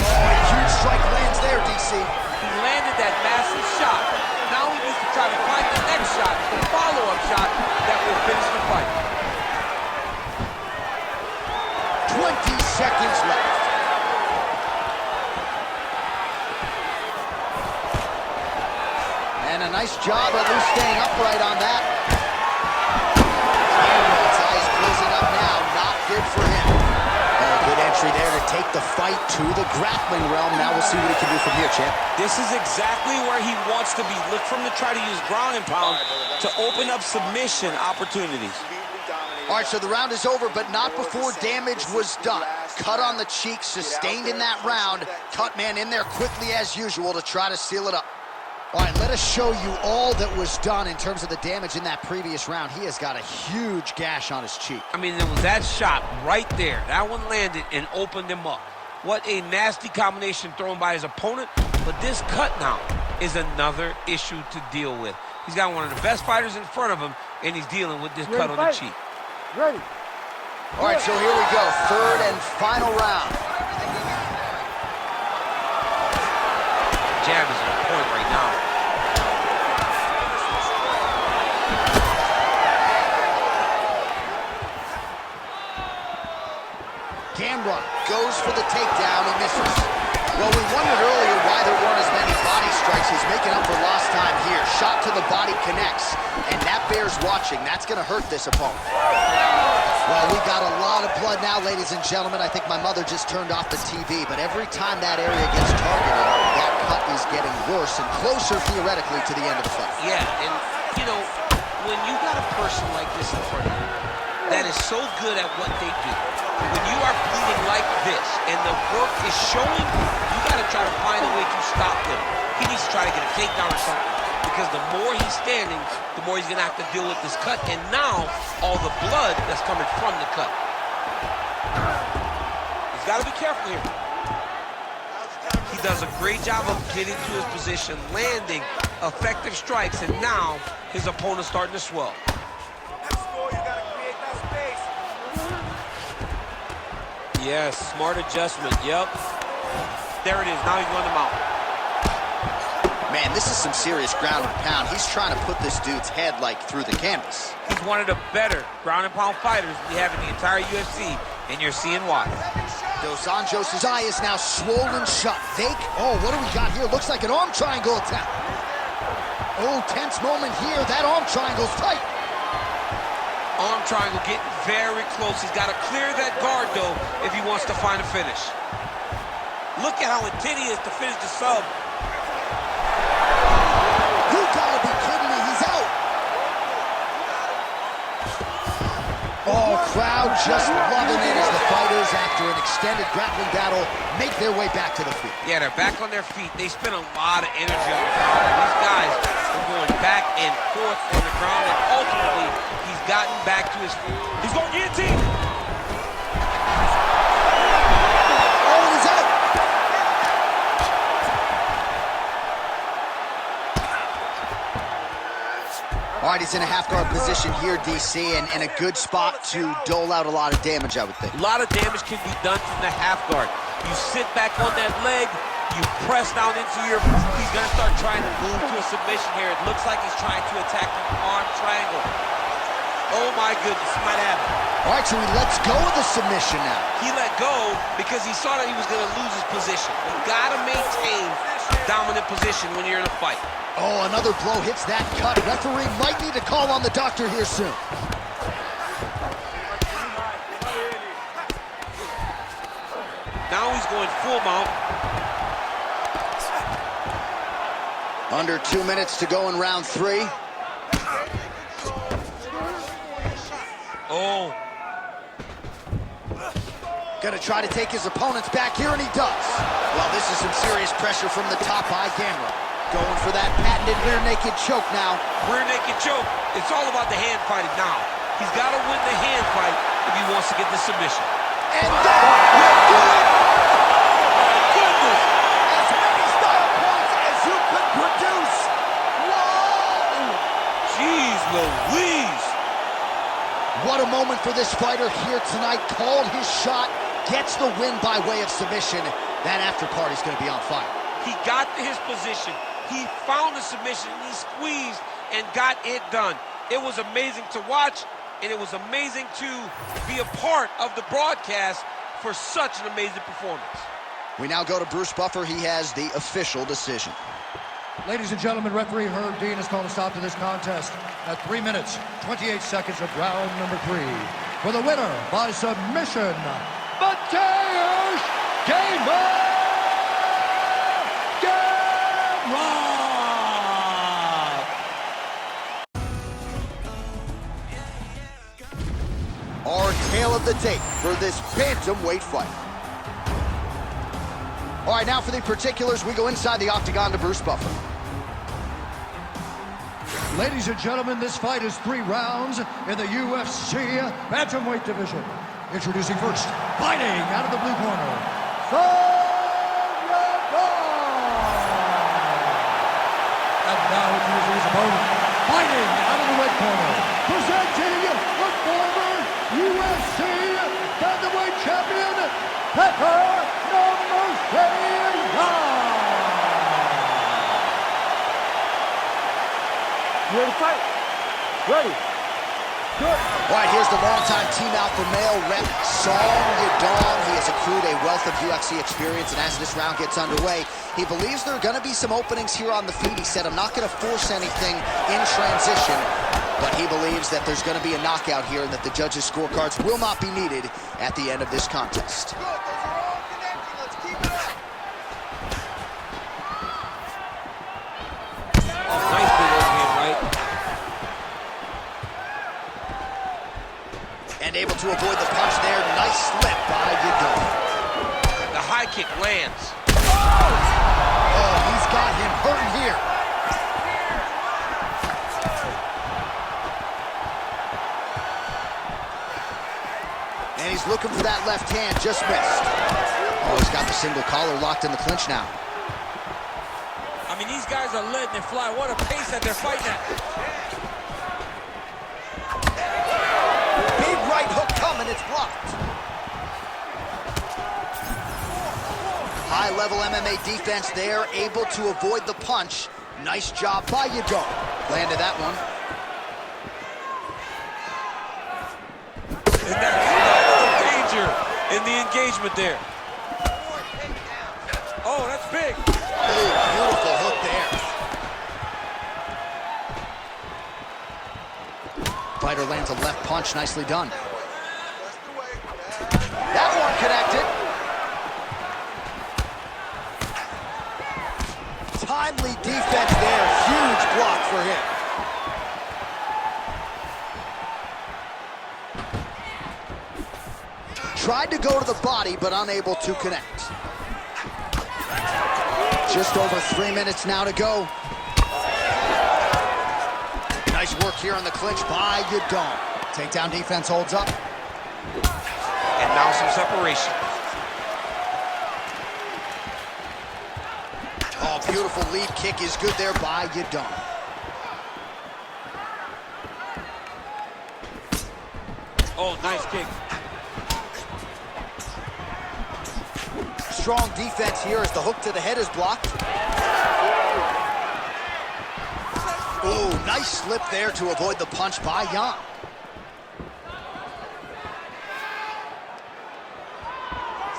Oh, a huge strike lands there, DC. He landed that massive shot. Now he needs to try to find the next shot, the follow-up shot that will finish the fight. 20 seconds left. And a nice job at least staying upright on that. Gamrot's eyes closing up now. Not good for him. Good entry there to take the fight to the grappling realm. Now we'll see what he can do from here, champ. This is exactly where he wants to be. Look for him to try to use ground and pound to open up submission opportunities. All right, so the round is over, but not before damage was done. Cut on the cheek, sustained in that round. Cut man in there quickly as usual to try to seal it up. All right, let us show you all that was done in terms of the damage in that previous round. He has got a huge gash on his cheek. I mean, there was that shot right there. That one landed and opened him up. What a nasty combination thrown by his opponent. But this cut now is another issue to deal with. He's got one of the best fighters in front of him, and he's dealing with this cut on the cheek. Ready. All right, so here we go. Third and final round. Jab is on point right now. Gamrot goes for the takedown. He misses. Well, we wondered earlier why there weren't as many body strikes. He's making up for lost time here. Shot to the body connects, and that bears watching. That's going to hurt this opponent. Well, we got a lot of blood now, ladies and gentlemen. I think my mother just turned off the TV, but every time that area gets targeted, that cut is getting worse and closer, theoretically, to the end of the fight. Yeah, and, you know, when you got a person like this in front of you that is so good at what they do, when you are bleeding like this and the work is showing, you got to try to find a way to stop them. He needs to try to get a takedown or something. because the more he's standing, the more he's gonna have to deal with this cut, and now all the blood that's coming from the cut. He's gotta be careful here. He does a great job of getting to his position, landing effective strikes, and now his opponent's starting to swell. Yes, smart adjustment, yep. There it is, now he's running them out. Man, this is some serious ground and pound. He's trying to put this dude's head, like, through the canvas. He's one of the better ground and pound fighters we have in the entire UFC, and you're seeing why. Dos Anjos' eye is now swollen shut. Oh, what do we got here? Looks like an arm triangle attack. Oh, tense moment here. That arm triangle's tight. Arm triangle getting very close. He's got to clear that guard, though, if he wants to find a finish. Look at how intent he is to finish the sub. You gotta be kidding me. He's out. Oh, crowd just loving it as the fighters, after an extended grappling battle, make their way back to the feet. Yeah, they're back on their feet. They spend a lot of energy on the ground. These guys are going back and forth on the ground, and ultimately, he's gotten back to his feet. He's going guillotine. Oh, he's out. All right, he's in a half-guard position here, DC, and in a good spot to dole out a lot of damage, I would think. A lot of damage can be done from the half guard. You sit back on that leg, you press down into your... He's going to start trying to move to a submission here. It looks like he's trying to attack the arm triangle. Oh, my goodness, he might have it. All right, so he lets go of the submission now. He let go because he saw that he was going to lose his position. You got to maintain a dominant position when you're in a fight. Oh, another blow hits that cut. Referee might need to call on the doctor here soon. Now he's going full mount. Under 2 minutes to go in round 3. Oh. Gonna try to take his opponents back here, and he does. Well, this is some serious pressure from the top by Gamrot. Going for that patented rear naked choke now. Rear naked choke. It's all about the hand fighting now. He's got to win the hand fight if he wants to get the submission. And that will do it! My goodness! As many style points as you could produce. Whoa! Jeez Louise! What a moment for this fighter here tonight. Called his shot, gets the win by way of submission. That after party's gonna be on fire. He got to his position. He found the submission, and he squeezed and got it done. It was amazing to watch, and it was amazing to be a part of the broadcast for such an amazing performance. We now go to Bruce Buffer. He has the official decision. Ladies and gentlemen, referee Herb Dean has called a stop to this contest at 3 minutes, 28 seconds of round number 3. For the winner by submission, Mateusz Gamrot! Our tale of the tape for this bantamweight fight. All right, now for the particulars, we go inside the octagon to Bruce Buffer. Ladies and gentlemen, this fight is 3 rounds in the UFC bantamweight division. Introducing first, fighting out of the blue corner, and now introducing his opponent, fighting out of the red corner, presenting the former UFC bantamweight champion, Petr Yan. You ready to fight? Ready. Good. All right, here's the longtime Team Alpha male rep, Yadong. He has accrued a wealth of UFC experience, and as this round gets underway, he believes there are going to be some openings here on the feet. He said, I'm not going to force anything in transition, but he believes that there's going to be a knockout here and that the judges' scorecards will not be needed at the end of this contest. Good, those are all connecting. Let's keep it up. Oh, nice big overhand right. And able to avoid the punch there. Nice slip by Yadong. The high kick lands. Oh, he's got him hurting here. looking for that left hand, just missed. Oh, he's got the single collar locked in the clinch now. I mean, these guys are letting it fly. What a pace that they're fighting at. Big right hook coming, it's blocked. High-level MMA defense there, able to avoid the punch. Nice job by Yadong. Landed that one. And that's danger in the engagement there. Oh, that's big. Oh, beautiful hook there. Fighter lands a left punch, nicely done. That one connected. Timely defense there, huge block for him. Tried to go to the body, but unable to connect. Just over 3 minutes now to go. Nice work here on the clinch by Yadong. Takedown defense holds up. And now some separation. Oh, beautiful lead kick is good there by Yadong. Oh, nice kick. Strong defense here as the hook to the head is blocked. Oh, nice slip there to avoid the punch by Yan.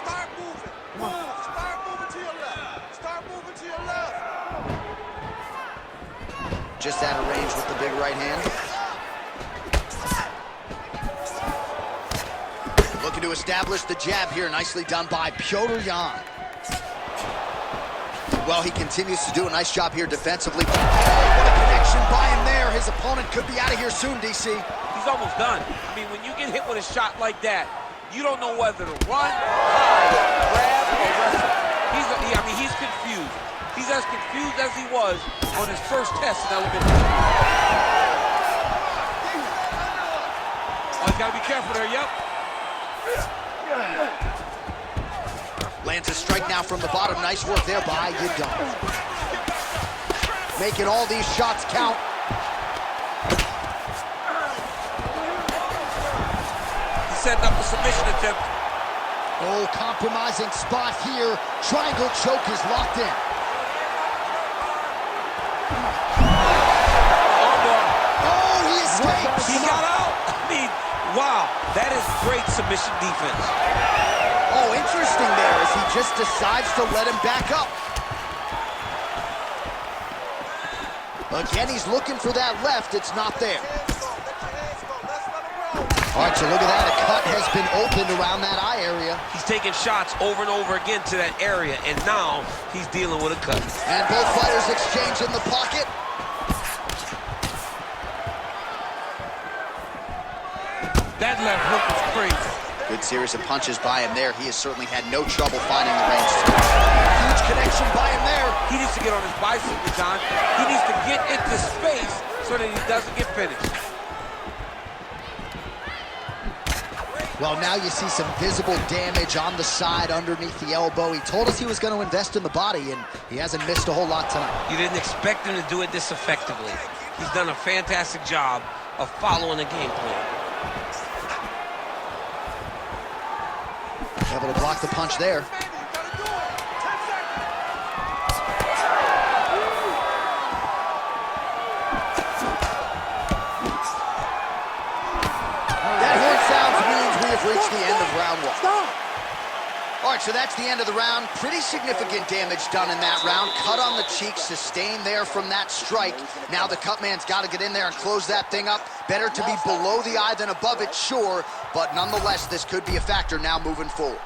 Start moving. Move. Start moving to your left. Start moving to your left. Just out of range with the big right hand. Looking to establish the jab here. Nicely done by Petr Yan. Well, he continues to do a nice job here defensively. Oh, what a connection by him there. His opponent could be out of here soon, DC. He's almost done. I mean, when you get hit with a shot like that, you don't know whether to run, hide, grab, or wrestle. He's confused. He's as confused as he was on his first test in elimination. Oh, he's got to be careful there, yep. Lands a strike now from the bottom. Nice work there by Yadong. Making all these shots count. He's setting up a submission attempt. Oh, compromising spot here. Triangle choke is locked in. Armbar. Oh, he escapes. He got out. I mean, wow, that is great submission defense. Oh, interesting there as he just decides to let him back up. Again, he's looking for that left. It's not there. All right, so look at that. A cut has been opened around that eye area. He's taking shots over and over again to that area, and now he's dealing with a cut. And both fighters exchange in the pocket. That left hook was crazy. Good series of punches by him there. He has certainly had no trouble finding the range. Huge connection by him there. He needs to get on his bicycle, John. He needs to get into space so that he doesn't get finished. Well, now you see some visible damage on the side underneath the elbow. He told us he was going to invest in the body, and he hasn't missed a whole lot tonight. You didn't expect him to do it this effectively. He's done a fantastic job of following the game plan. Able to block the punch there. That horn sounds means we have reached the end of round one. All right, so that's the end of the round. Pretty significant damage done in that round. Cut on the cheek, sustained there from that strike. Now the cut man's got to get in there and close that thing up. Better to be below the eye than above it, sure, but nonetheless, this could be a factor now moving forward.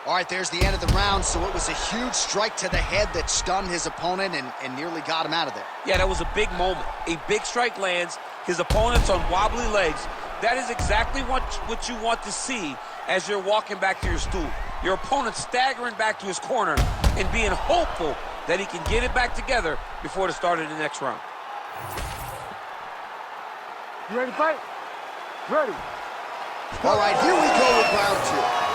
All right, there's the end of the round, so it was a huge strike to the head that stunned his opponent and nearly got him out of there. Yeah, that was a big moment. A big strike lands, his opponent's on wobbly legs. That is exactly what you want to see as you're walking back to your stool. Your opponent staggering back to his corner and being hopeful that he can get it back together before the start of the next round. You ready to fight? Ready. All right, here we go with round 2.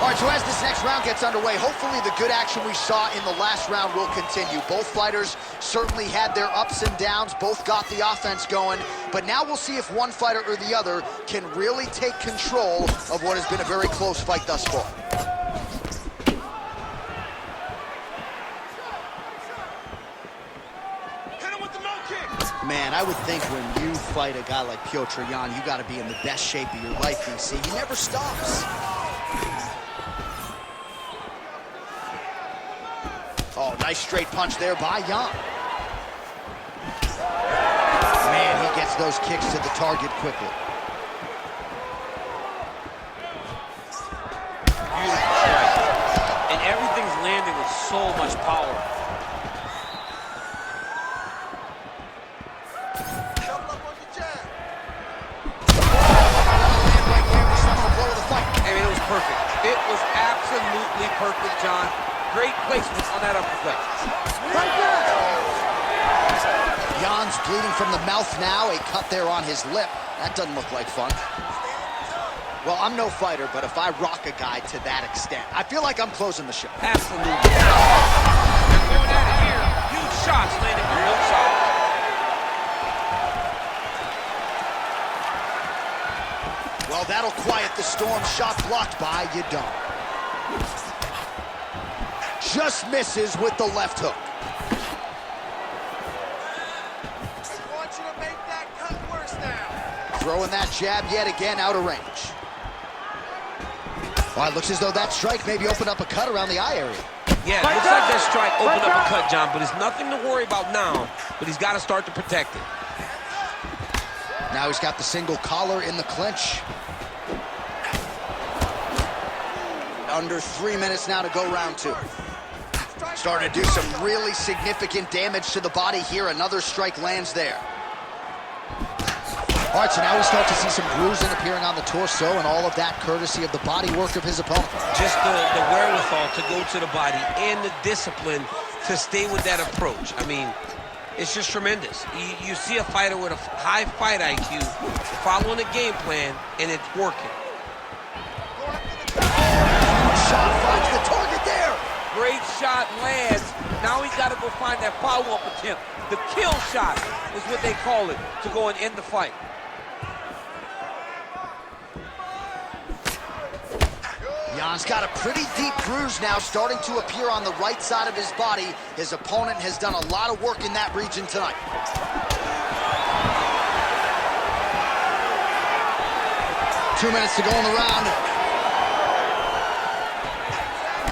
All right, so as this next round gets underway, hopefully the good action we saw in the last round will continue. Both fighters certainly had their ups and downs, both got the offense going, but now we'll see if one fighter or the other can really take control of what has been a very close fight thus far. Man, I would think when you fight a guy like Petr Yan, you got to be in the best shape of your life, DC. He never stops. Oh, nice straight punch there by Yan. Man, he gets those kicks to the target quickly. Beautiful strike. And everything's landing with so much power. I mean, it was perfect. It was absolutely perfect, John. Great placement on that uppercut. Yan's bleeding from the mouth now, a cut there on his lip. That doesn't look like fun. Well, I'm no fighter, but if I rock a guy to that extent, I feel like I'm closing the show. Absolutely. They're going at it here. Huge shots landing on both sides. Well, that'll quiet the storm. Shot blocked by Yadong. Just misses with the left hook. I want you to make that cut worse now. Throwing that jab yet again out of range. Well, it looks as though that strike maybe opened up a cut around the eye area. Yeah, it looks like that strike opened up a cut, John, but it's nothing to worry about now, but he's got to start to protect it. Now he's got the single collar in the clinch. Under 3 minutes now to go round 2. Starting to do some really significant damage to the body here. Another strike lands there. All right, so now we start to see some bruising appearing on the torso, and all of that courtesy of the body work of his opponent. Just the wherewithal to go to the body and the discipline to stay with that approach. I mean, it's just tremendous. You see a fighter with a high fight IQ following a game plan, and it's working. Shot finds the target there. Great shot lands. Now he's got to go find that follow-up attempt. The kill shot is what they call it, to go and end the fight. Yan's got a pretty deep bruise now starting to appear on the right side of his body. His opponent has done a lot of work in that region tonight. 2 minutes to go in the round.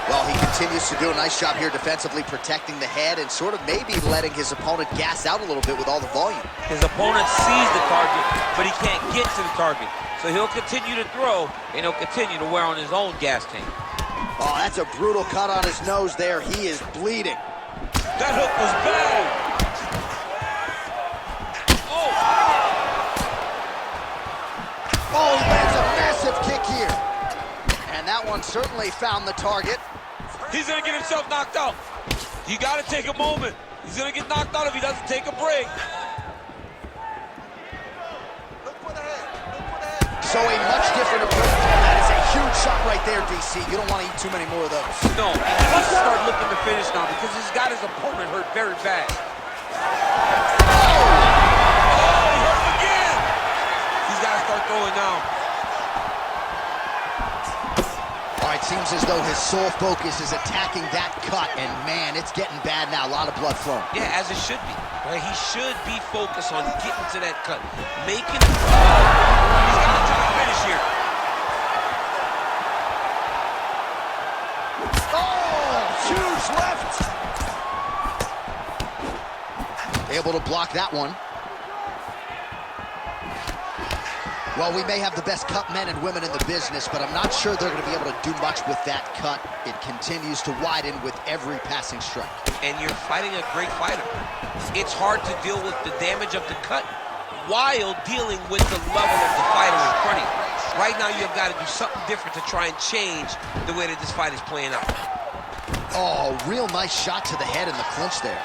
Well, he continues to do a nice job here defensively, protecting the head and sort of maybe letting his opponent gas out a little bit with all the volume. His opponent sees the target, but he can't get to the target. So he'll continue to throw, and he'll continue to wear on his own gas tank. Oh, that's a brutal cut on his nose there. He is bleeding. That hook was bad. Oh, he lands a massive kick here. And that one certainly found the target. He's gonna get himself knocked out. You gotta take a moment. He's gonna get knocked out if he doesn't take a break. So a much different approach. That is a huge shot right there, DC. You don't want to eat too many more of those. No, he needs to start looking to finish now because he's got his opponent hurt very bad. Oh, he hurt again. He's got to start throwing now. All right, seems as though his sole focus is attacking that cut, and man, it's getting bad now. A lot of blood flowing. Yeah, as it should be. Right? He should be focused on getting to that cut, making it. He's got to try to finish here. Oh, huge left. Able to block that one. Well, we may have the best cut men and women in the business, but I'm not sure they're going to be able to do much with that cut. It continues to widen with every passing strike. And you're fighting a great fighter. It's hard to deal with the damage of the cut while dealing with the level of the fighter in front of you. Right now, you've got to do something different to try and change the way that this fight is playing out. Oh, real nice shot to the head in the clinch there.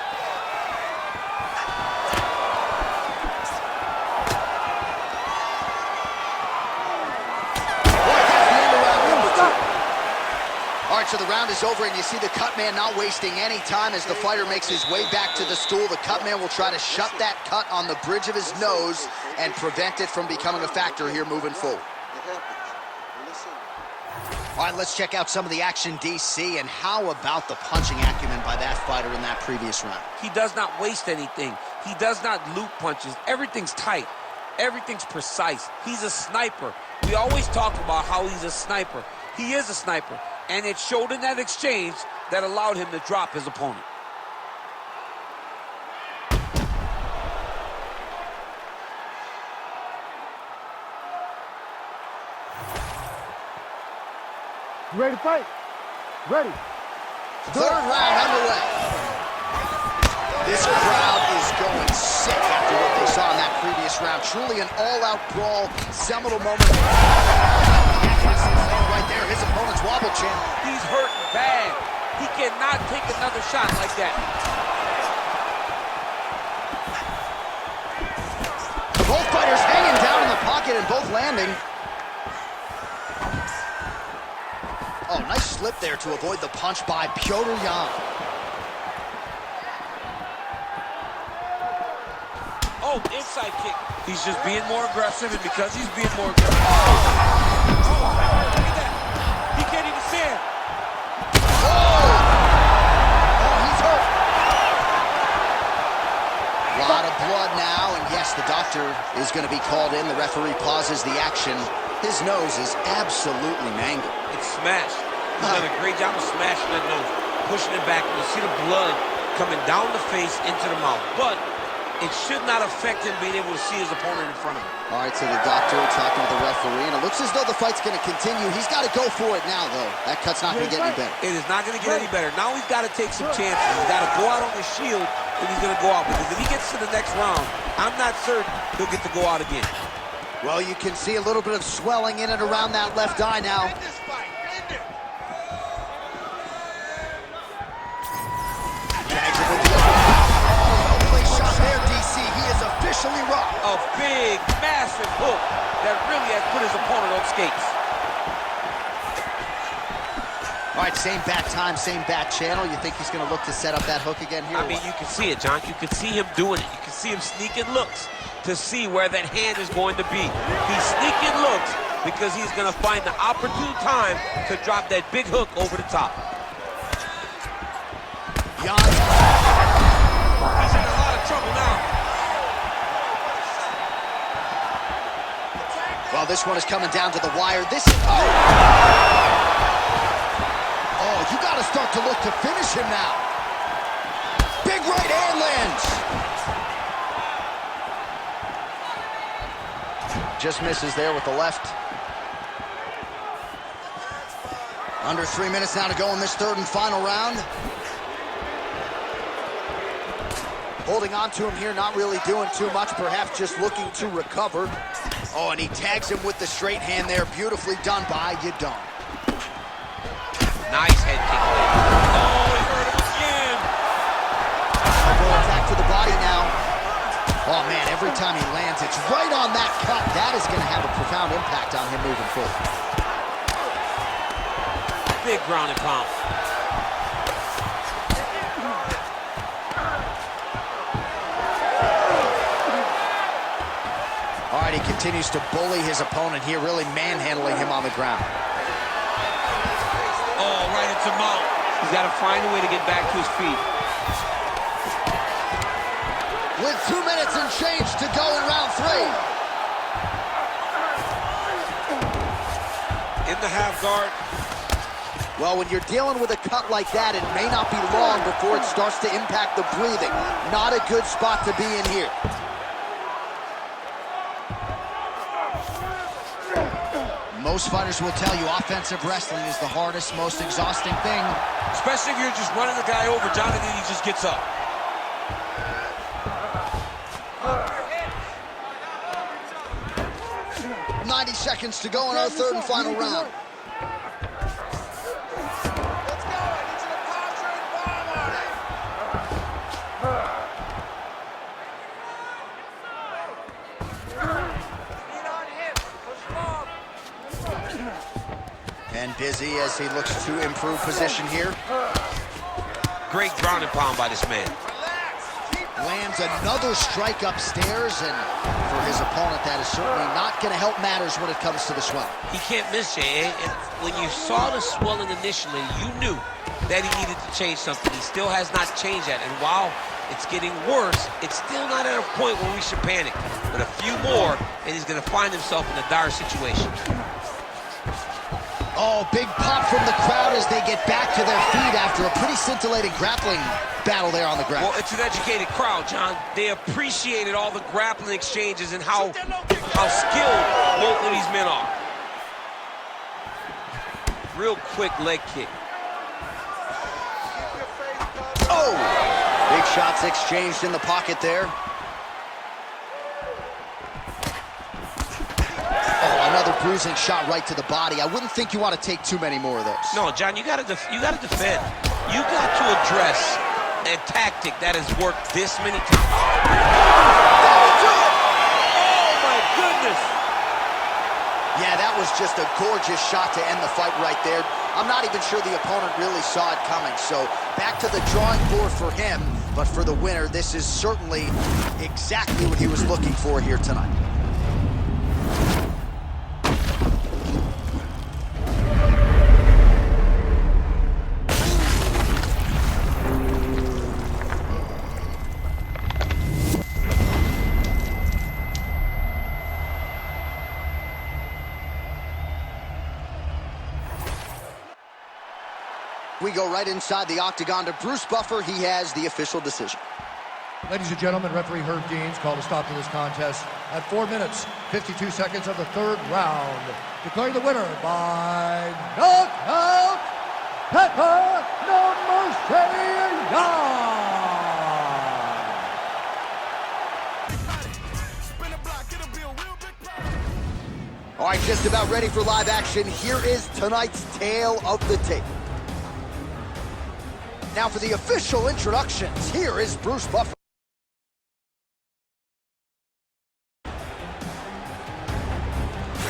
of the round is over, and you see the cut man not wasting any time as the fighter makes his way back to the stool. The cut man will try to shut that cut on the bridge of his nose and prevent it from becoming a factor here moving forward. All right, let's check out some of the action, DC, and how about the punching acumen by that fighter in that previous round? He does not waste anything. He does not loop punches. Everything's tight. Everything's precise. He's a sniper. We always talk about how he's a sniper. He is a sniper, and it showed in that exchange that allowed him to drop his opponent. You ready to fight? Ready. Third round underway. This crowd is going sick after what they saw in that previous round. Truly an all-out brawl, seminal moment. Right there, his opponent's wobble chin. He's hurt bad. He cannot take another shot like that. Both fighters hanging down in the pocket and both landing. Oh, nice slip there to avoid the punch by Petr Yan. Oh, inside kick. He's just being more aggressive, and because he's being more aggressive... Oh, look at that. He can't even see it. Oh, he's hurt. A lot of blood now, and yes, the doctor is going to be called in. The referee pauses the action. His nose is absolutely mangled. It's smashed. He's done a great job of smashing that nose, pushing it back, and you see the blood coming down the face into the mouth. But it should not affect him being able to see his opponent in front of him. All right, so the doctor talking to the referee, and it looks as though the fight's going to continue. He's got to go for it now, though. That cut's not going to get any better. It is not going to get any better. Now he's got to take some chances. He's got to go out on the shield, and he's going to go out. Because if he gets to the next round, I'm not certain he'll get to go out again. Well, you can see a little bit of swelling in and around that left eye now. End this fight. End it. Tags him with the uppercut. Play shot there, DC. He is officially rocked. A big, massive hook that really has put his opponent on skates. All right, same bat time, same bat channel. You think he's going to look to set up that hook again here? I mean, you can see it, John. You can see him doing it. You can see him sneaking looks to see where that hand is going to be. He's sneaking looks because he's going to find the opportune time to drop that big hook over the top. Yan. He's in a lot of trouble now. Well, this one is coming down to the wire. This is... Oh, you got to start to look to finish him now. Big right hand lands. Just misses there with the left. Under 3 minutes now to go in this third and final round. Holding on to him here, not really doing too much, perhaps just looking to recover. Oh, and he tags him with the straight hand there. Beautifully done by Yadong. Nice head kick there. Oh, he hurt him again. Elbow attack to the body now. Oh, man, every time he lands, it's right on that cut. That is going to have a profound impact on him moving forward. Big ground and pound. All right, he continues to bully his opponent here, really manhandling him on the ground. Oh, right into mount. He's got to find a way to get back to his feet. With 2 minutes and change to go in round 3. In the half guard. Well, when you're dealing with a cut like that, it may not be long before it starts to impact the breathing. Not a good spot to be in here. Most fighters will tell you offensive wrestling is the hardest, most exhausting thing. Especially if you're just running the guy over, John, and then he just gets up. – 90 seconds to go in our third and final round. Let's go. I need you to conjure and bomb on it. And Dizzy as he looks to improve position here. Great ground and pound by this man. Lands another strike upstairs, and for his opponent, that is certainly not going to help matters when it comes to the swelling. He can't miss, Jay. And when you saw the swelling initially, you knew that he needed to change something. He still has not changed that. And while it's getting worse, it's still not at a point where we should panic. But a few more, and he's going to find himself in a dire situation. Oh, big pop from the crowd as they get back to their feet after a pretty scintillating grappling battle there on the ground. Well, it's an educated crowd, John. They appreciated all the grappling exchanges and how skilled both of these men are. Real quick leg kick. Oh! Big shots exchanged in the pocket there. Oh, another bruising shot right to the body. I wouldn't think you want to take too many more of those. No, John, you gotta defend. You got to address a tactic that has worked this many times. Oh, my goodness. Yeah, that was just a gorgeous shot to end the fight right there. I'm not even sure the opponent really saw it coming. So back to the drawing board for him. But for the winner, this is certainly exactly what he was looking for here tonight. We go right inside the octagon to Bruce Buffer. He has the official decision. Ladies and gentlemen, referee Herb Deans called a stop to this contest at 4 minutes, 52 seconds of the third round. Declaring the winner by knockout, Petr Yan. All right, just about ready for live action. Here is tonight's tale of the tape. Now for the official introductions, here is Bruce Buffer.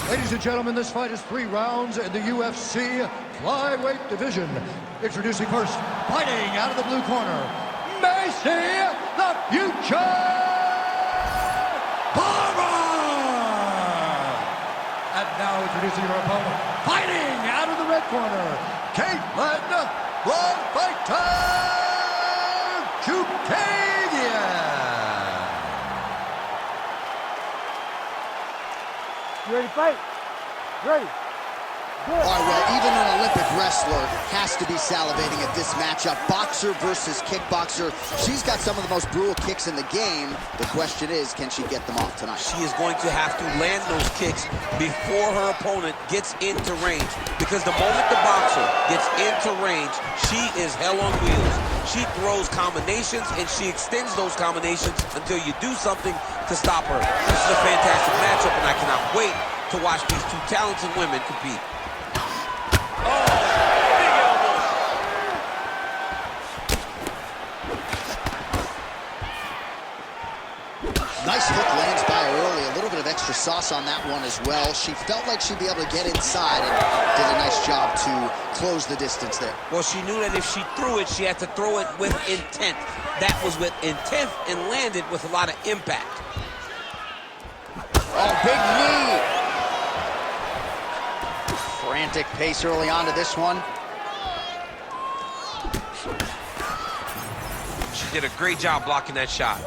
Ladies and gentlemen, this fight is 3 rounds in the UFC flyweight division. Introducing first, fighting out of the blue corner, Maycee, the future Barber! And now introducing her opponent, fighting out of the red corner, Katlyn, the fighter, You ready to fight? Ready. All right, well, even an Olympic wrestler has to be salivating at this matchup. Boxer versus kickboxer. She's got some of the most brutal kicks in the game. The question is, can she get them off tonight? She is going to have to land those kicks before her opponent gets into range. Because the moment the boxer gets into range, she is hell on wheels. She throws combinations, and she extends those combinations until you do something to stop her. This is a fantastic matchup, and I cannot wait to watch these two talented women compete. Nice hook lands by her early. A little bit of extra sauce on that one as well. She felt like she'd be able to get inside and did a nice job to close the distance there. Well, she knew that if she threw it, she had to throw it with intent. That was with intent and landed with a lot of impact. Oh, big knee. Frantic pace early on to this one. She did a great job blocking that shot.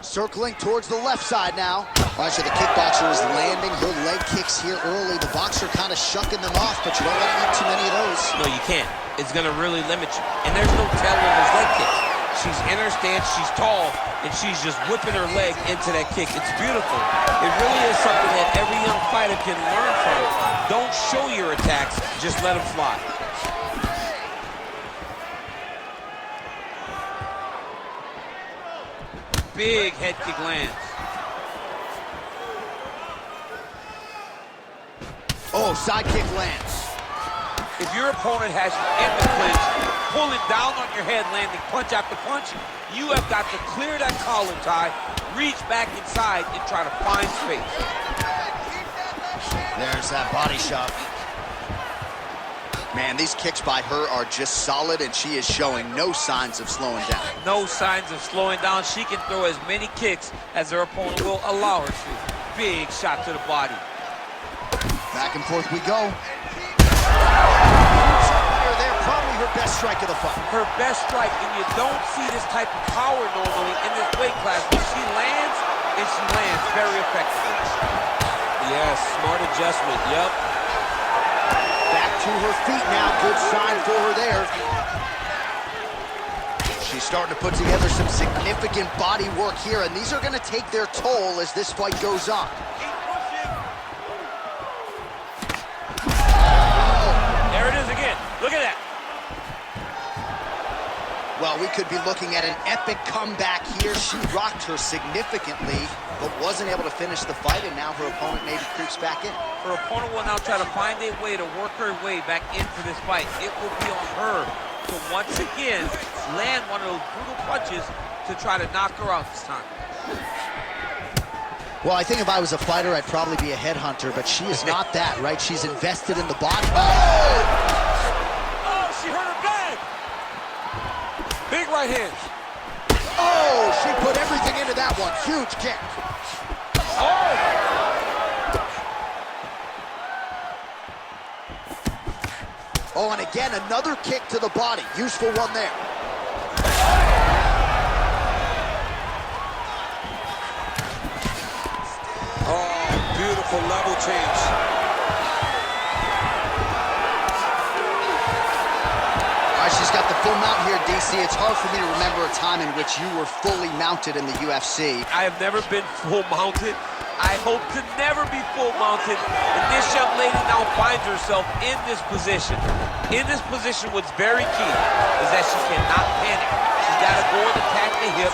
Circling towards the left side now. All right, so the kickboxer is landing her leg kicks here early. The boxer kind of shucking them off, but you don't want to eat too many of those. No, you can't. It's going to really limit you. And there's no telling those leg kicks. She's in her stance, she's tall, and she's just whipping her leg into that kick. It's beautiful. It really is something that every young fighter can learn from. Don't show your attacks, just let them fly. Big head kick lands. Oh, side kick lands. If your opponent has you in the clinch, pulling down on your head, landing punch after punch, you have got to clear that collar tie, reach back inside, and try to find space. There's that body shot. Man, these kicks by her are just solid, and she is showing no signs of slowing down. No signs of slowing down. She can throw as many kicks as her opponent will allow her to. Big shot to the body. Back and forth we go. There, probably her best strike of the fight. Her best strike, and you don't see this type of power normally in this weight class, but she lands, and she lands very effectively. Yes, smart adjustment, yep. Back to her feet now, good sign for her there. She's starting to put together some significant body work here, and these are going to take their toll as this fight goes on. There it is again, look at that. Well, we could be looking at an epic comeback here. She rocked her significantly, but wasn't able to finish the fight, and now her opponent maybe creeps back in. Her opponent will now try to find a way to work her way back into this fight. It will be on her to once again land one of those brutal punches to try to knock her out this time. Well, I think if I was a fighter, I'd probably be a headhunter, but she is not that, right? She's invested in the body. Oh, she hurt her back. Big right hand. Oh, she put everything into that one. Huge kick. Oh! Oh, and again, another kick to the body. Useful one there. Oh, beautiful level change. All right, she's got the full mount here, DC. It's hard for me to remember a time in which you were fully mounted in the UFC. I have never been full mounted. I hope to never be full mounted. And this young lady now finds herself in this position. In this position, what's very key is that she cannot panic. She's got to go and attack the hip,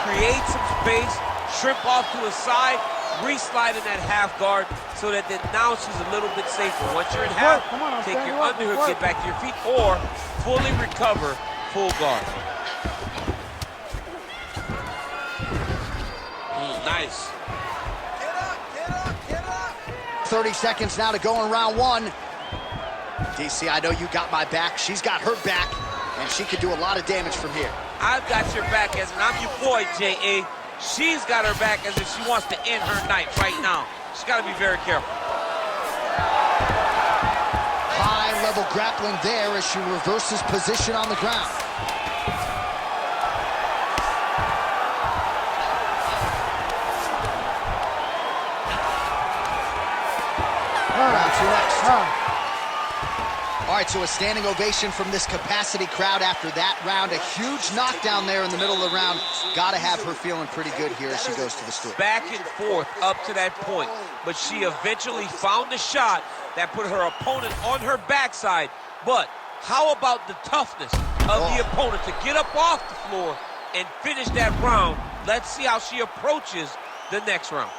create some space, shrimp off to the side, re-slide in that half guard so that then now she's a little bit safer. Once you're in half, take your underhook, get back to your feet, or fully recover, full guard. Nice. 30 seconds now to go in round one. DC, I know you got my back. She's got her back, and she could do a lot of damage from here. I've got your back as and I'm your boy, J.A. She's got her back as if she wants to end her night right now. She's got to be very careful. High-level grappling there as she reverses position on the ground. Round two next. All right, so a standing ovation from this capacity crowd after that round. A huge knockdown there in the middle of the round. Got to have her feeling pretty good here as she goes to the stool. Back and forth up to that point, but she eventually found the shot that put her opponent on her backside. But how about the toughness of the opponent to get up off the floor and finish that round? Let's see how she approaches the next round.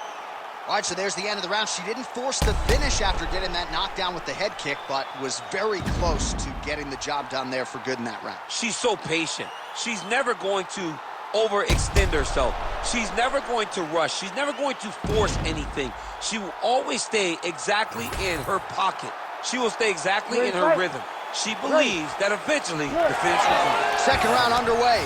All right, so there's the end of the round. She didn't force the finish after getting that knockdown with the head kick, but was very close to getting the job done there for good in that round. She's so patient. She's never going to overextend herself. She's never going to rush. She's never going to force anything. She will always stay exactly in her pocket. She will stay exactly in her rhythm. She believes that eventually the finish will come. Second round underway.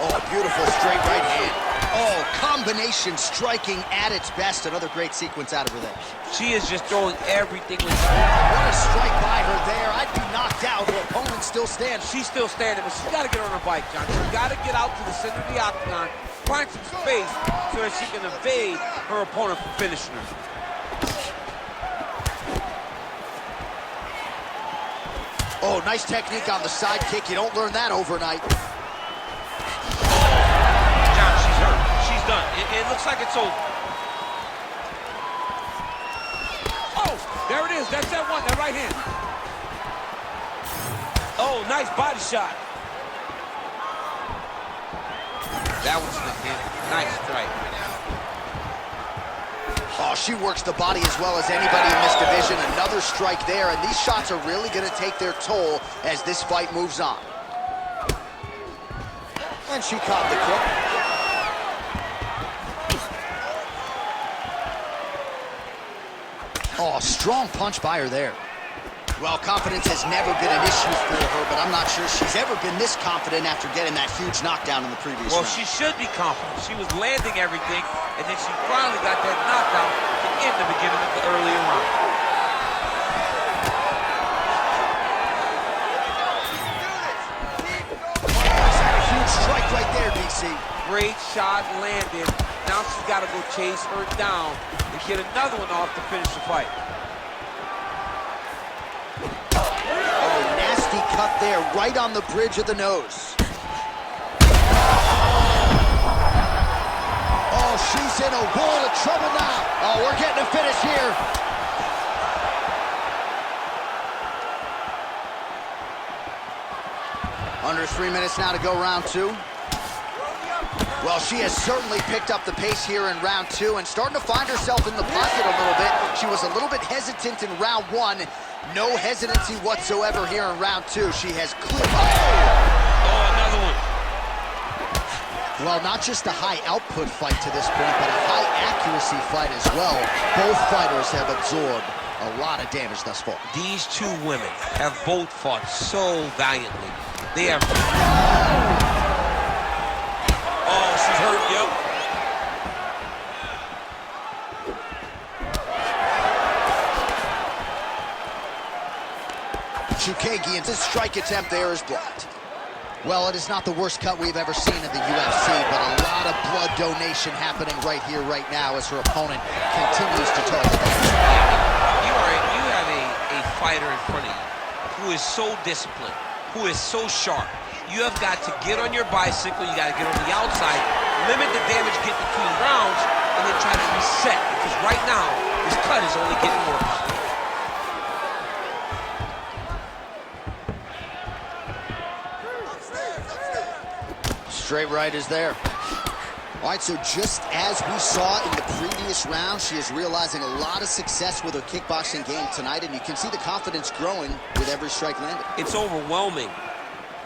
Oh, a beautiful straight right hand. Oh, combination striking at its best. Another great sequence out of her there. She is just throwing everything with What a strike by her there. I'd be knocked out. Her opponent still stands. She's still standing, but she's got to get on her bike, John. She's got to get out to the center of the octagon, find some space so that she can evade her opponent from finishing her. Oh, nice technique on the side kick. You don't learn that overnight. John, she's hurt. She's done. It looks like it's over. Oh, there it is. That's that one, that right hand. Oh, nice body shot. That one's good, man. Nice strike. Oh, she works the body as well as anybody in this division. Another strike there, and these shots are really going to take their toll as this fight moves on. And she caught the kick. Oh, strong punch by her there. Well, confidence has never been an issue for her, but I'm not sure she's ever been this confident after getting that huge knockdown in the previous round. Well, she should be confident. She was landing everything, and then she finally got that knockdown in the beginning of the earlier round. A huge strike right there, DC. Great shot landed. Now she's got to go chase her down and get another one off to finish the fight. Cut there, right on the bridge of the nose. Oh, she's in a world of trouble now. Oh, we're getting a finish here. Under 3 minutes now to go round 2. Well, she has certainly picked up the pace here in round 2 and starting to find herself in the pocket a little bit. She was a little bit hesitant in round 1. No hesitancy whatsoever here in round 2. She has cleared. Oh, another one. Well, not just a high output fight to this point, but a high accuracy fight as well. Both fighters have absorbed a lot of damage thus far. These two women have both fought so valiantly. They have... Oh, she's hurt, yep. Chukagian's strike attempt there is blocked. Well, it is not the worst cut we've ever seen in the UFC, but a lot of blood donation happening right here, right now, as her opponent continues to target her. You have a fighter in front of you who is so disciplined, who is so sharp. You have got to get on your bicycle, you got to get on the outside, limit the damage, get between rounds, and then try to reset, because right now, this cut is only getting worse. Straight right is there. All right, so just as we saw in the previous round, she is realizing a lot of success with her kickboxing game tonight, and you can see the confidence growing with every strike landed. It's overwhelming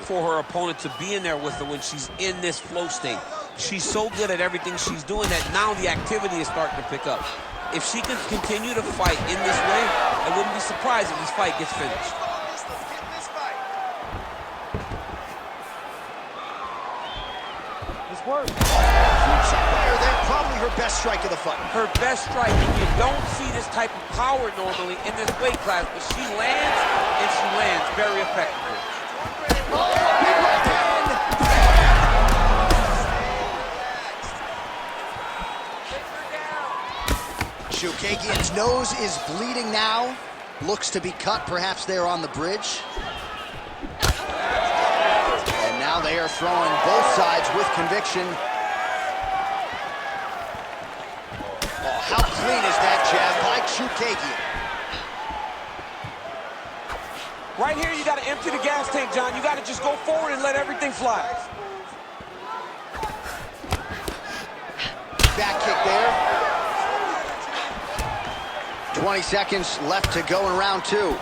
for her opponent to be in there with her when she's in this flow state. She's so good at everything she's doing that now the activity is starting to pick up. If she can continue to fight in this way, I wouldn't be surprised if this fight gets finished. Huge shot by her there, probably her best strike of the fight. Her best strike, and you don't see this type of power normally in this weight class, but she lands, and she lands very effectively. Oh, big right hand! Chukagian's nose is bleeding now. Looks to be cut, perhaps there on the bridge. And now they are throwing both sides with conviction. Oh, how clean is that jab by Chukagian? Right here, you got to empty the gas tank, John. You got to just go forward and let everything fly. Back kick there. 20 seconds left to go in round 2.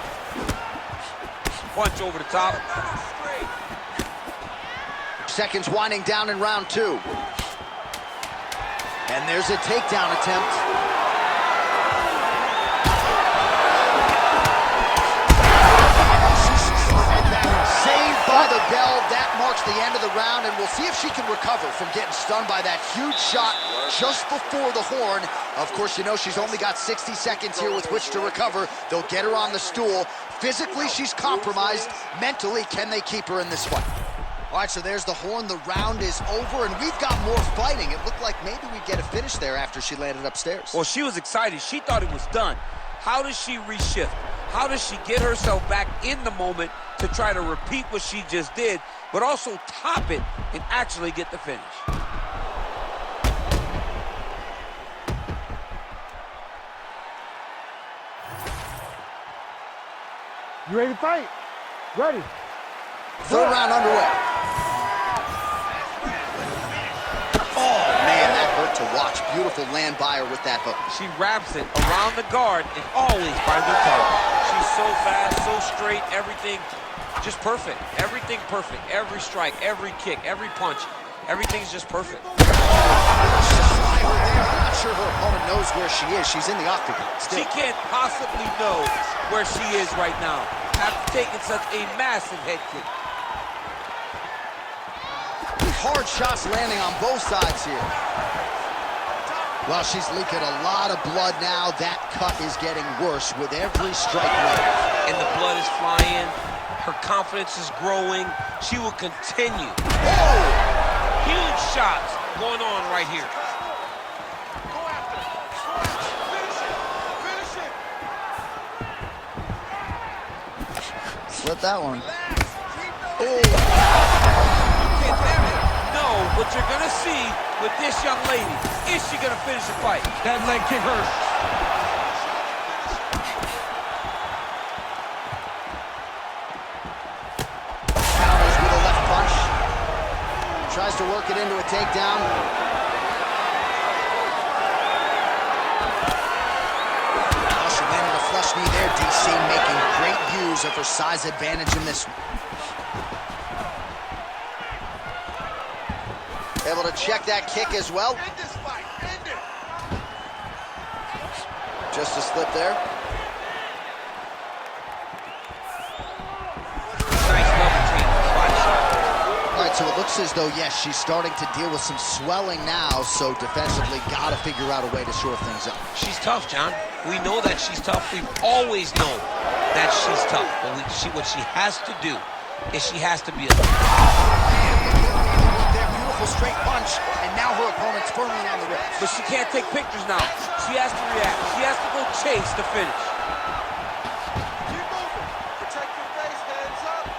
Punch over the top. Seconds winding down in round 2. And there's a takedown attempt. Saved by the bell. That marks the end of the round, and we'll see if she can recover from getting stunned by that huge shot just before the horn. Of course, you know she's only got 60 seconds here with which to recover. They'll get her on the stool. Physically, she's compromised. Mentally, can they keep her in this fight? All right, so there's the horn. The round is over, and we've got more fighting. It looked like maybe we'd get a finish there after she landed upstairs. Well, she was excited. She thought it was done. How does she reshift? How does she get herself back in the moment to try to repeat what she just did, but also top it and actually get the finish? You ready to fight? Ready. Third round underway. Oh, man, that hurt to watch. Beautiful land by her with that hook. She wraps it around the guard and always finds her target. She's so fast, so straight, everything just perfect. Everything perfect. Every strike, every kick, every punch, everything's just perfect. I'm not sure her opponent knows where she is. She's in the octagon still. She can't possibly know where she is right now after taking such a massive head kick. Hard shots landing on both sides here. Well, she's leaking a lot of blood now. That cut is getting worse with every strike rate. And the blood is flying. Her confidence is growing. She will continue. Oh! Huge shots going on right here. Go after it. Finish it. Finish it. Slip that one. Keep Oh! You can't know what you're gonna see with this young lady. Is she gonna finish the fight? That leg kick hurts. Counters with a left punch. Tries to work it into a takedown. Well, she landed a flush knee there, DC, making great use of her size advantage in this one. Able to check that kick as well. End this fight. End it. Just a slip there. Nice double team. Body shot. All right, so it looks as though, yes, she's starting to deal with some swelling now, so defensively got to figure out a way to shore things up. She's tough, John. We know that she's tough. We've always known that she's tough. But what she has to do is she has to be a... Straight punch, and now her opponent's firmly on the ropes. But she can't take pictures now. She has to react. She has to go chase the finish. Keep moving. Protect your face. Hands up.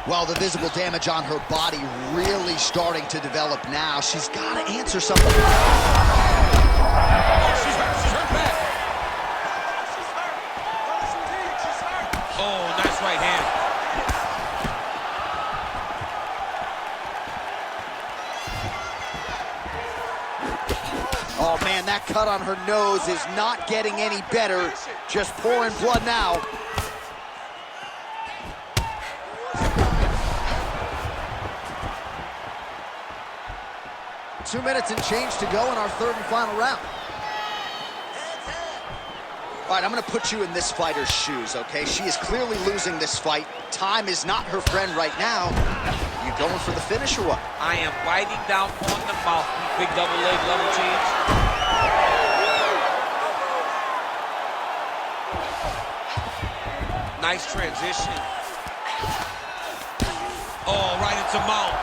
Well, the visible damage on her body really starting to develop now. She's got to answer something. Oh, she's hurt. She's hurt bad. She's hurt. She's hurt. Oh, nice right hand. Oh, man, that cut on her nose is not getting any better. Just pouring blood now. Two minutes and change to go in our third and final round. All right, I'm going to put you in this fighter's shoes, okay? She is clearly losing this fight. Time is not her friend right now. You going for the finish or what? I am biting down on the mouth. Big double leg level change. Nice transition. Oh, right into mount.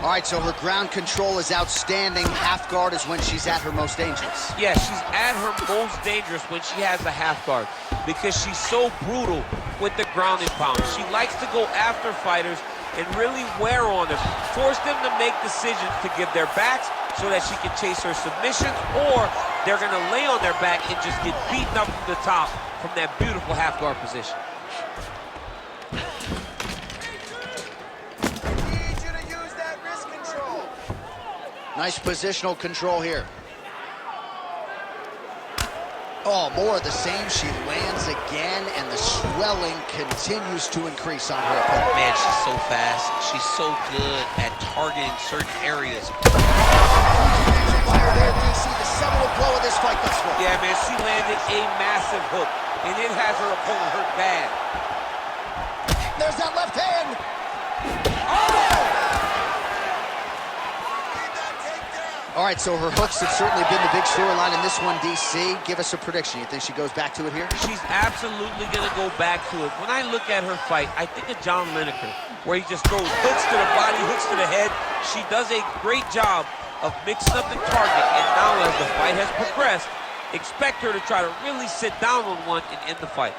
All right, so her ground control is outstanding. Half guard is when she's at her most dangerous. Yeah, she's at her most dangerous when she has the half guard because she's so brutal with the ground and pound. She likes to go after fighters and really wear on them, force them to make decisions to give their backs so that she can chase her submissions, or they're going to lay on their back and just get beaten up from the top from that beautiful half guard position. Nice positional control here. Oh, more of the same. She lands again, and the swelling continues to increase on her opponent. Man, she's so fast. She's so good at targeting certain areas. Fire there, DC, the seminal blow of this fight thus far. Yeah, man, she landed a massive hook, and it has her opponent hurt bad. There's that left hand. All right, so her hooks have certainly been the big storyline in this one, DC. Give us a prediction. You think she goes back to it here? She's absolutely going to go back to it. When I look at her fight, I think of John Lineker, where he just throws hooks to the body, hooks to the head. She does a great job of mixing up the target, and now as the fight has progressed, expect her to try to really sit down on one and end the fight.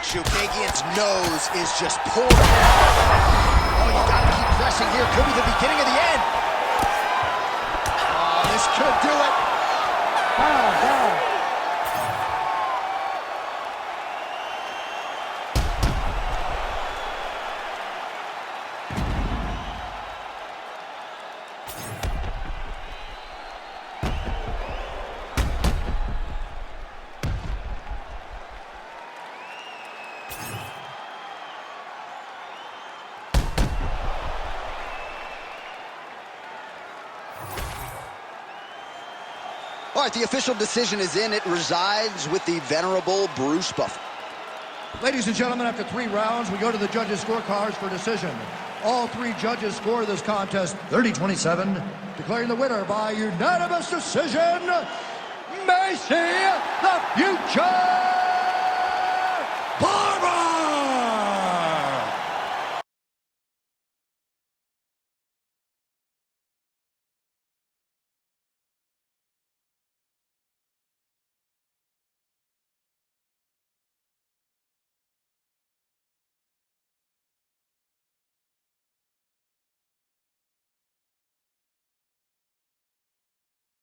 Chookagian's nose is just pouring. Oh, you got to keep pressing here. Could be the beginning of the end. This could do it. Down. All right, the official decision is in. It resides with the venerable Bruce Buffer. Ladies and gentlemen, after 3 rounds, we go to the judges' scorecards for decision. All 3 judges score this contest 30-27, declaring the winner by unanimous decision, Maycee, the future